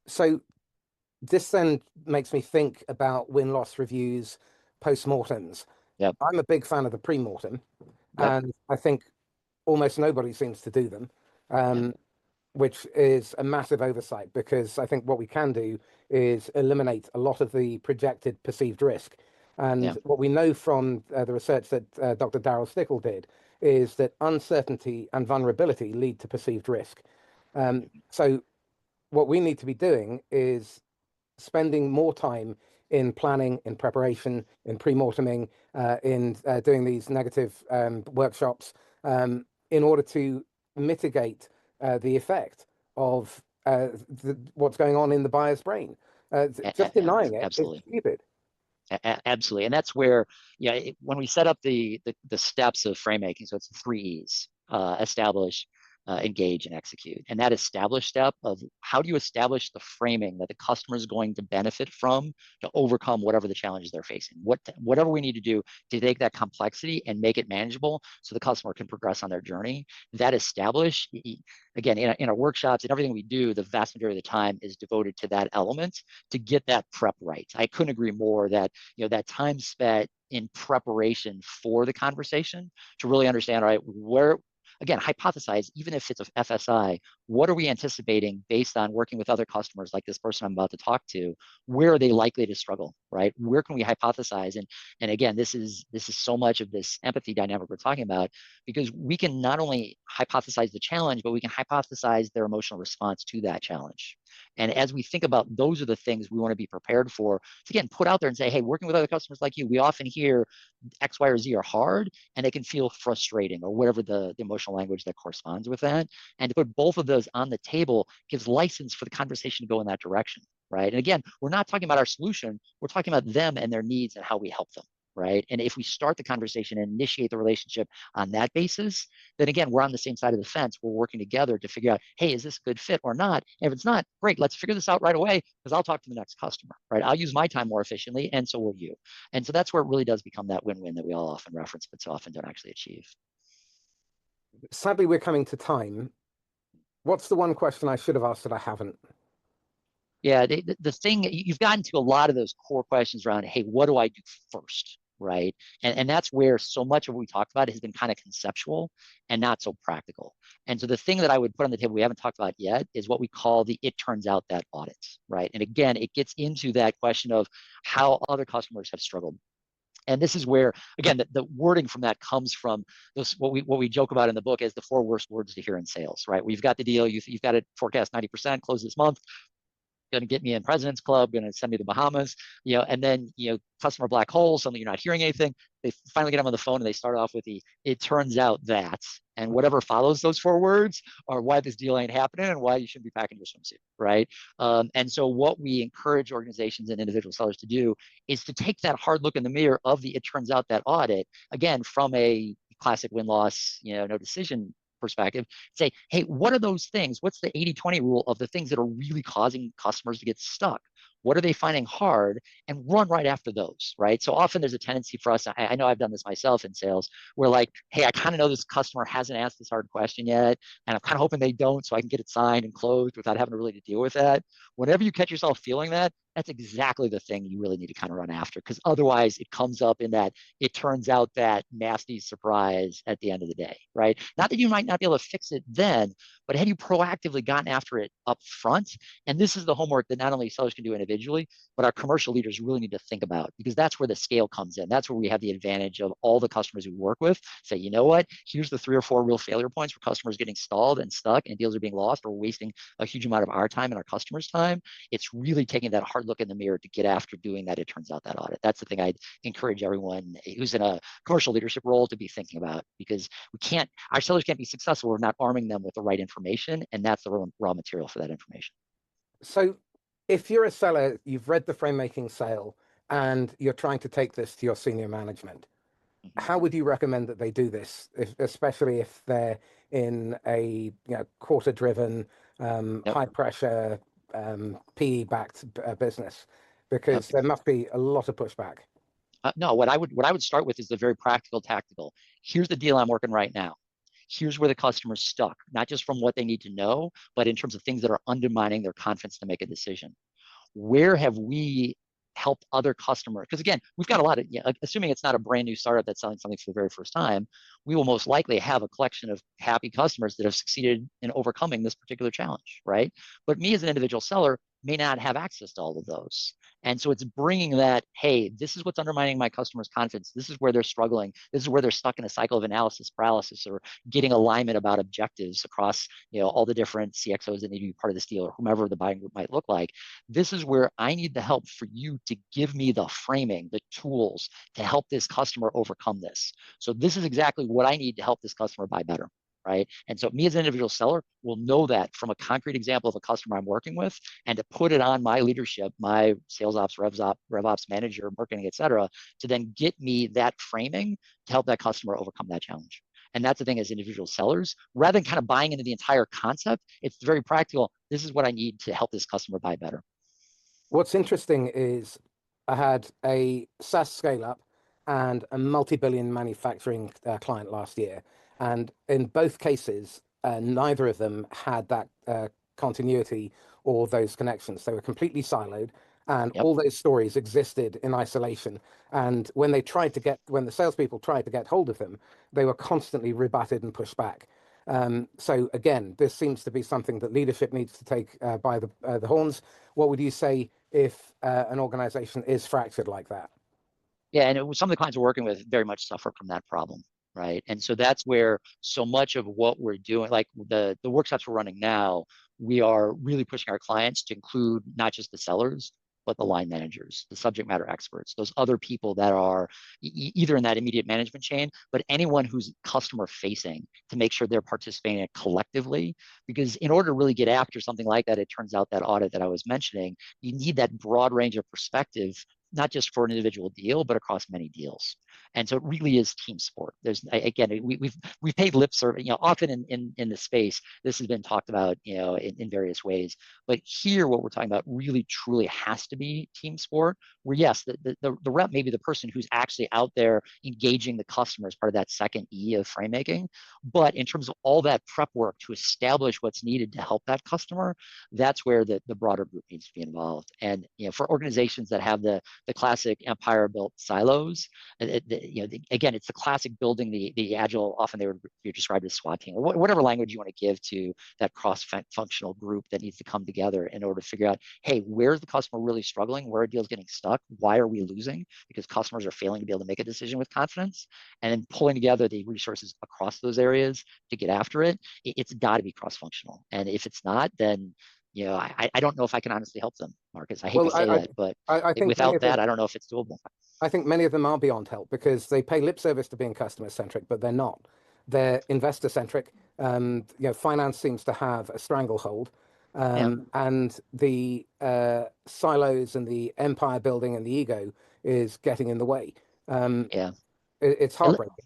So this then makes me think about win-loss reviews, post-mortems. Yep. I'm a big fan of the pre-mortem, Yep. and I think almost nobody seems to do them. Yep. Which is a massive oversight, because I think what we can do is eliminate a lot of the projected perceived risk. And Yep. what we know from the research that Dr. Darrell Stickle did is that uncertainty and vulnerability lead to perceived risk. So what we need to be doing is spending more time in planning, in preparation, in pre-morteming, in doing these negative workshops, in order to mitigate the effect of what's going on in the buyer's brain. Just denying it is Absolutely. stupid. Absolutely. And that's where, when we set up the steps of frame making, so it's the three E's, establish, engage and execute. And that established step of how do you establish the framing that the customer is going to benefit from to overcome whatever the challenges they're facing, whatever we need to do to take that complexity and make it manageable so the customer can progress on their journey. That established, again, in our workshops and everything we do, the vast majority of the time is devoted to that element to get that prep right. I couldn't agree more that, that time spent in preparation for the conversation to really understand, all right, where, again, hypothesize, even if it's a FSI, what are we anticipating based on working with other customers like this person I'm about to talk to? Where are they likely to struggle, right? Where can we hypothesize? And again, this is so much of this empathy dynamic we're talking about, because we can not only hypothesize the challenge, but we can hypothesize their emotional response to that challenge. And as we think about those are the things we want to be prepared for, to again, put out there and say, hey, working with other customers like you, we often hear X, Y, or Z are hard, and they can feel frustrating or whatever the emotional language that corresponds with that. And to put both of those on the table gives license for the conversation to go in that direction, right? And again, we're not talking about our solution, we're talking about them and their needs and how we help them, right? And if we start the conversation and initiate the relationship on that basis, then again, we're on the same side of the fence. We're working together to figure out, hey, is this a good fit or not? And if it's not, great, let's figure this out right away, because I'll talk to the next customer, right? I'll use my time more efficiently, and so will you. And so that's where it really does become that win-win that we all often reference, but so often don't actually achieve. Sadly, we're coming to time. What's the one question I should have asked that I haven't? Yeah, the thing, you've gotten to a lot of those core questions around, hey, what do I do first, right? And that's where so much of what we talked about has been kind of conceptual and not so practical. And so the thing that I would put on the table we haven't talked about yet is what we call the it turns out that audits, right? And again, it gets into that question of how other customers have struggled. And this is where, again, the wording from that comes from those, what we joke about in the book as the four worst words to hear in sales, right? We've got the deal, you've got to forecast 90%, close this month, going to get me in President's Club, going to send me to the Bahamas, and then, customer black hole, suddenly you're not hearing anything. They finally get them on the phone and they start off with it turns out that, and whatever follows those four words are why this deal ain't happening and why you shouldn't be packing your swimsuit, right? And so what we encourage organizations and individual sellers to do is to take that hard look in the mirror of the it turns out that audit, again, from a classic win-loss, no decision perspective, say, hey, what are those things? What's the 80-20 rule of the things that are really causing customers to get stuck? What are they finding hard? And run right after those, right? So often there's a tendency for us, I know I've done this myself in sales, where like, hey, I kind of know this customer hasn't asked this hard question yet, and I'm kind of hoping they don't so I can get it signed and closed without having to really deal with that. Whenever you catch yourself feeling that, that's exactly the thing you really need to kind of run after, because otherwise it comes up in that it turns out that nasty surprise at the end of the day, right? Not that you might not be able to fix it then, but had you proactively gotten after it up front, and this is the homework that not only sellers can do individually, but our commercial leaders really need to think about, because that's where the scale comes in. That's where we have the advantage of all the customers we work with. Say, you know what? Here's the 3 or 4 real failure points where customers getting stalled and stuck and deals are being lost or wasting a huge amount of our time and our customers' time. It's really taking that hard look in the mirror to get after doing that. It turns out that audit. That's the thing I'd encourage everyone who's in a commercial leadership role to be thinking about, because our sellers can't be successful. We're not arming them with the right information, and that's the raw material for that information. So if you're a seller, you've read the Framemaking sale, and you're trying to take this to your senior management, how would you recommend that they do this, especially if they're in a quarter-driven, Yep. high-pressure, PE-backed business? Because Yep. there must be a lot of pushback. No, what I would start with is the very practical, tactical. Here's the deal I'm working right now. Here's where the customer's stuck, not just from what they need to know, but in terms of things that are undermining their confidence to make a decision. Where have we helped other customers? Because again, we've got a lot of, assuming it's not a brand new startup that's selling something for the very first time, we will most likely have a collection of happy customers that have succeeded in overcoming this particular challenge, right? But me as an individual seller may not have access to all of those. And so it's bringing that, hey, this is what's undermining my customer's confidence. This is where they're struggling. This is where they're stuck in a cycle of analysis paralysis, or getting alignment about objectives across, all the different CXOs that need to be part of this deal, or whomever the buying group might look like. This is where I need the help for you to give me the framing, the tools to help this customer overcome this. So this is exactly what I need to help this customer buy better. Right. And so me as an individual seller will know that from a concrete example of a customer I'm working with, and to put it on my leadership, my sales ops, rev ops manager, marketing, et cetera, to then get me that framing to help that customer overcome that challenge. And that's the thing as individual sellers, rather than kind of buying into the entire concept, it's very practical. This is what I need to help this customer buy better. What's interesting is I had a SaaS scale up and a multi-billion manufacturing client last year. And in both cases, neither of them had that continuity or those connections. They were completely siloed, and Yep. all those stories existed in isolation. And when when the salespeople tried to get hold of them, they were constantly rebutted and pushed back. So again, this seems to be something that leadership needs to take by the horns. What would you say if an organization is fractured like that? Yeah, and some of the clients we're working with very much suffer from that problem, right? And so that's where so much of what we're doing, like the workshops we're running now, we are really pushing our clients to include not just the sellers, but the line managers, the subject matter experts, those other people that are either in that immediate management chain, but anyone who's customer facing to make sure they're participating collectively. Because in order to really get after something like that, it turns out that audit that I was mentioning, you need that broad range of perspective, not just for an individual deal, but across many deals. And so it really is team sport. There's again, we've paid lip service, often in the space, this has been talked about, in various ways. But here, what we're talking about really truly has to be team sport, where yes, the rep may be the person who's actually out there engaging the customer as part of that second E of frame making. But in terms of all that prep work to establish what's needed to help that customer, that's where the broader group needs to be involved. And for organizations that have the classic empire built silos, again, it's the classic building the agile, often they would be described as SWAT team, or whatever language you want to give to that cross-functional group that needs to come together in order to figure out, hey, where's the customer really struggling? Where are deals getting stuck? Why are we losing? Because customers are failing to be able to make a decision with confidence. And then pulling together the resources across those areas to get after it, it's got to be cross-functional. And if it's not, then I don't know if I can honestly help them, Marcus. I hate to Well, say that, but I think many without of them, that, I don't know if it's doable. I think many of them are beyond help because they pay lip service to being customer centric, but they're not. They're investor centric. Finance seems to have a stranglehold, Yeah, and the silos and the empire building and the ego is getting in the way. Um, yeah. it's And heartbreaking.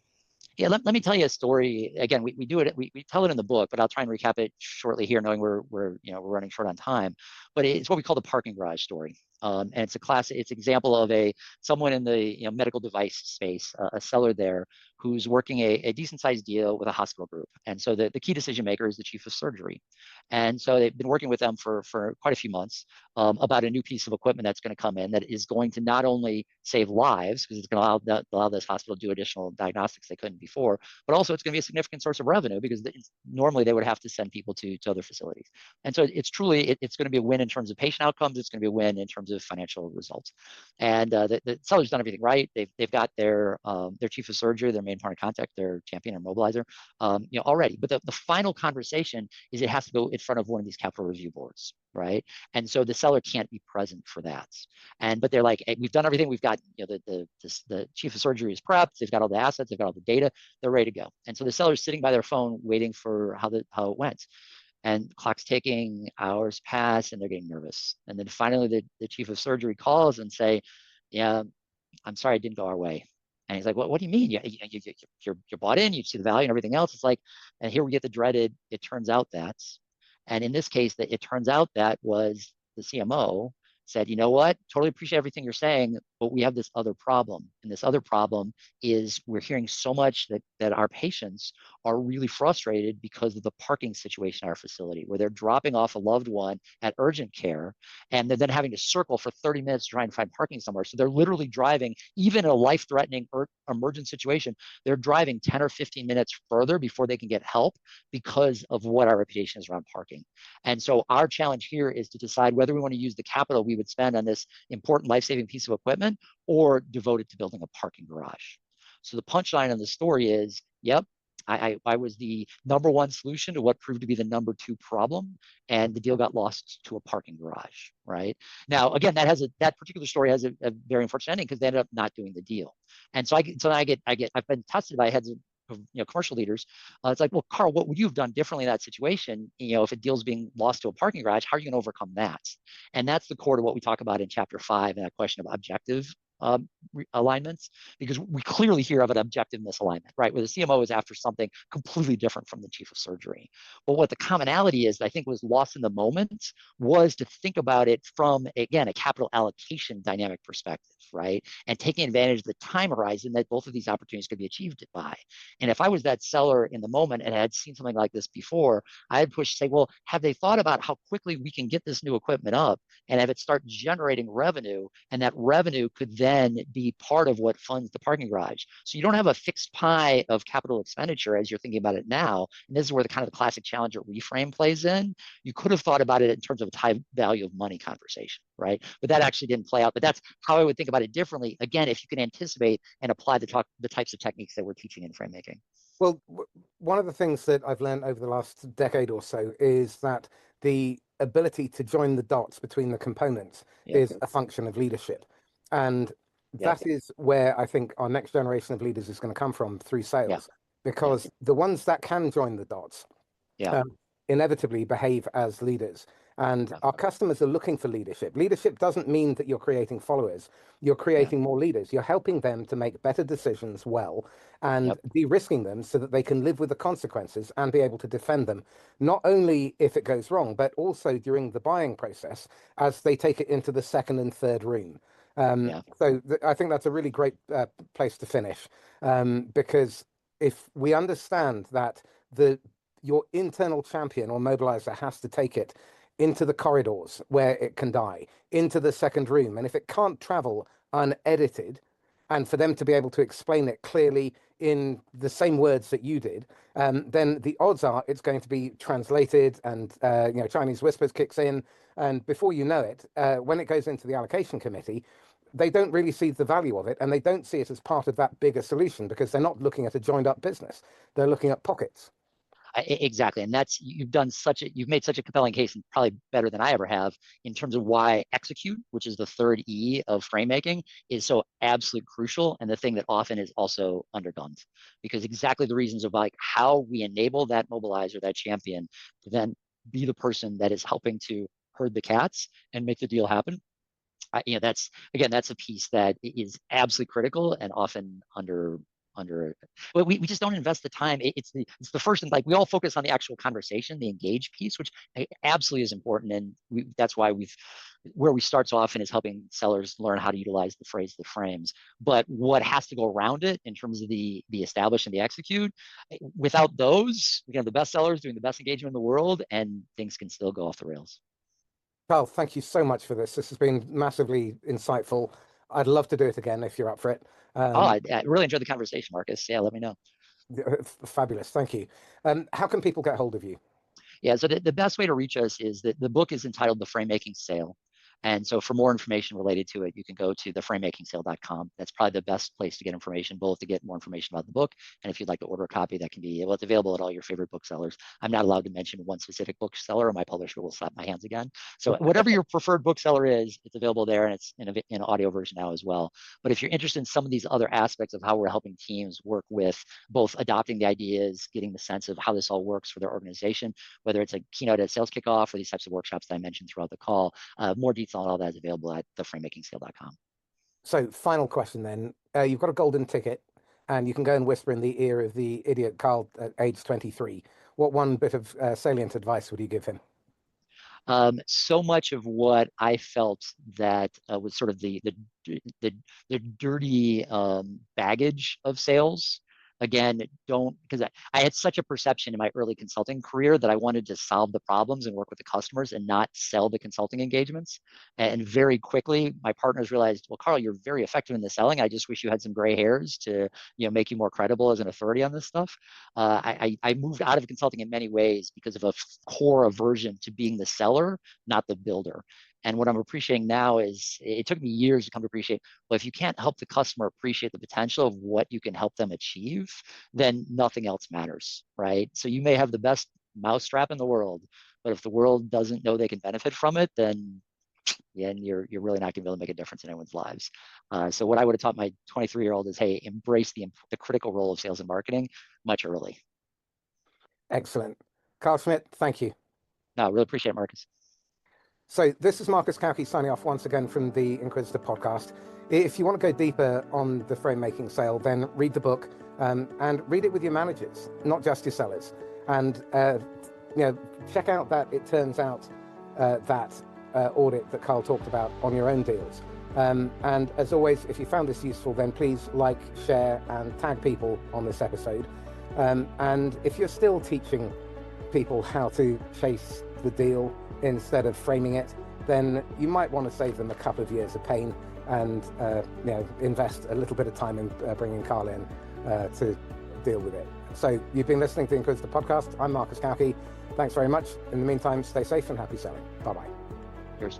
Yeah, let me tell you a story. Again, we do it, we tell it in the book, but I'll try and recap it shortly here, knowing we're running short on time. But it's what we call the parking garage story. And it's an example of someone in the medical device space, a seller there who's working a decent sized deal with a hospital group. And so the key decision maker is the chief of surgery. And so they've been working with them for quite a few months about a new piece of equipment that's going to come in that is going to not only save lives, because it's going to allow this hospital to do additional diagnostics they couldn't before, but also it's going to be a significant source of revenue because normally they would have to send people to other facilities. And so it's truly, it's going to be a win in terms of patient outcomes. It's going to be a win in terms of financial results. And the seller's done everything right. They've got their chief of surgery, their main point of contact, their champion or mobilizer, already. But the final conversation is it has to go in front of one of these capital review boards, right? And so the seller can't be present for that. But they're like, hey, we've done everything. We've got the chief of surgery is prepped. They've got all the assets. They've got all the data. They're ready to go. And so the seller's sitting by their phone waiting for how it went. And the clock's ticking, hours pass, and they're getting nervous. And then finally, the chief of surgery calls and say, "Yeah, I'm sorry, it didn't go our way." And he's like, "What do you mean? You're bought in. You see the value and everything else." It's like, and here we get the dreaded. It turns out that, and in this case, that it turns out that was the CMO said, you know what, totally appreciate everything you're saying, but we have this other problem. And this other problem is we're hearing so much that our patients are really frustrated because of the parking situation at our facility, where they're dropping off a loved one at urgent care and they're then having to circle for 30 minutes to try and find parking somewhere. So they're literally driving, even in a life-threatening emergent situation, they're driving 10 or 15 minutes further before they can get help because of what our reputation is around parking. And so our challenge here is to decide whether we want to use the capital we would spend on this important life-saving piece of equipment or devote it to building a parking garage. So the punchline of the story is, yep, I was the number one solution to what proved to be the number two problem, and the deal got lost to a parking garage. Right now, again, that particular story has a very unfortunate ending because they ended up not doing the deal. And so I've been tested by heads of commercial leaders. It's like, well, Carl, what would you have done differently in that situation? If a deal's being lost to a parking garage, how are you going to overcome that? And that's the core to what we talk about in chapter 5 and that question of objective alignments, because we clearly here have an objective misalignment, right? Where the CMO is after something completely different from the chief of surgery. But what the commonality is that I think was lost in the moment was to think about it from, again, a capital allocation dynamic perspective, right? And taking advantage of the time horizon that both of these opportunities could be achieved by. And if I was that seller in the moment and had seen something like this before, I'd push, say, well, have they thought about how quickly we can get this new equipment up and have it start generating revenue? And that revenue could then be part of what funds the parking garage. So you don't have a fixed pie of capital expenditure as you're thinking about it now. And this is where the kind of the classic challenger reframe plays in. You could have thought about it in terms of a time value of money conversation, right? But that actually didn't play out. But that's how I would think about it differently. Again, if you can anticipate and apply the types of techniques that we're teaching in frame making. Well, one of the things that I've learned over the last decade or so is that the ability to join the dots between the components is a function of leadership. And that is where I think our next generation of leaders is going to come from, through sales, because the ones that can join the dots inevitably behave as leaders. And our customers are looking for leadership. Leadership doesn't mean that you're creating followers. You're creating more leaders. You're helping them to make better decisions well and de-risking them so that they can live with the consequences and be able to defend them, not only if it goes wrong, but also during the buying process as they take it into the second and third room. So I think that's a really great place to finish, because if we understand that your internal champion or mobilizer has to take it into the corridors where it can die, into the second room, and if it can't travel unedited, and for them to be able to explain it clearly in the same words that you did, then the odds are it's going to be translated, and Chinese whispers kicks in, and before you know it, when it goes into the allocation committee, they don't really see the value of it, and they don't see it as part of that bigger solution because they're not looking at a joined up business. They're looking at pockets. Exactly. And that's, you've made such a compelling case, and probably better than I ever have, in terms of why execute, which is the third E of frame making, is so absolutely crucial, and the thing that often is also undergunned, because exactly the reasons of like how we enable that mobilizer, that champion, to then be the person that is helping to herd the cats and make the deal happen. That's a piece that is absolutely critical and often under we just don't invest the time. It's the first, and like we all focus on the actual conversation, the engage piece, which absolutely is important, and that's why where we start so often is helping sellers learn how to utilize the phrase, the frames. But what has to go around it in terms of the establish and the execute, without those, we have the best sellers doing the best engagement in the world, and things can still go off the rails. Carl, thank you so much for this. This has been massively insightful. I'd love to do it again if you're up for it. I really enjoyed the conversation, Marcus. Yeah, let me know. Fabulous. Thank you. How can people get hold of you? Yeah, so the best way to reach us is that the book is entitled The Framemaking Sale. And so for more information related to it, you can go to theframemakingsale.com. That's probably the best place to get information, both to get more information about the book, and if you'd like to order a copy, that can be, well, it's available at all your favorite booksellers. I'm not allowed to mention one specific bookseller, or my publisher will slap my hands again. So whatever your preferred bookseller is, it's available there, and it's in an audio version now as well. But if you're interested in some of these other aspects of how we're helping teams work with both adopting the ideas, getting the sense of how this all works for their organization, whether it's a keynote at sales kickoff or these types of workshops that I mentioned throughout the call, more details on all that is available at theframemakingsale.com. So final question then. You've got a golden ticket and you can go and whisper in the ear of the idiot Carl at age 23. What one bit of salient advice would you give him? So much of what I felt that was sort of the dirty baggage of sales. Again, because I had such a perception in my early consulting career that I wanted to solve the problems and work with the customers and not sell the consulting engagements. And very quickly, my partners realized, well, Carl, you're very effective in the selling. I just wish you had some gray hairs to make you more credible as an authority on this stuff. I moved out of consulting in many ways because of a core aversion to being the seller, not the builder. And what I'm appreciating now is, it took me years to come to appreciate, well, if you can't help the customer appreciate the potential of what you can help them achieve, then nothing else matters, right? So you may have the best mousetrap in the world, but if the world doesn't know they can benefit from it, then you're really not going to be able to make a difference in anyone's lives. So what I would have taught my 23-year-old is, hey, embrace the critical role of sales and marketing much early. Excellent. Carl Schmidt, thank you. No, I really appreciate it, Marcus. So this is Marcus Cauchi signing off once again from the Inquisitor podcast. If you want to go deeper on the frame making sale, then read the book and read it with your managers, not just your sellers. And check out that it turns out that audit that Karl talked about on your own deals. And as always, if you found this useful, then please like, share, and tag people on this episode. And if you're still teaching people how to chase the deal instead of framing it, then you might want to save them a couple of years of pain and invest a little bit of time in bringing Karl in to deal with it. So you've been listening to the Inquisitor podcast. I'm Marcus Cauchi. Thanks very much. In the meantime, stay safe and happy selling. Bye-bye. Cheers.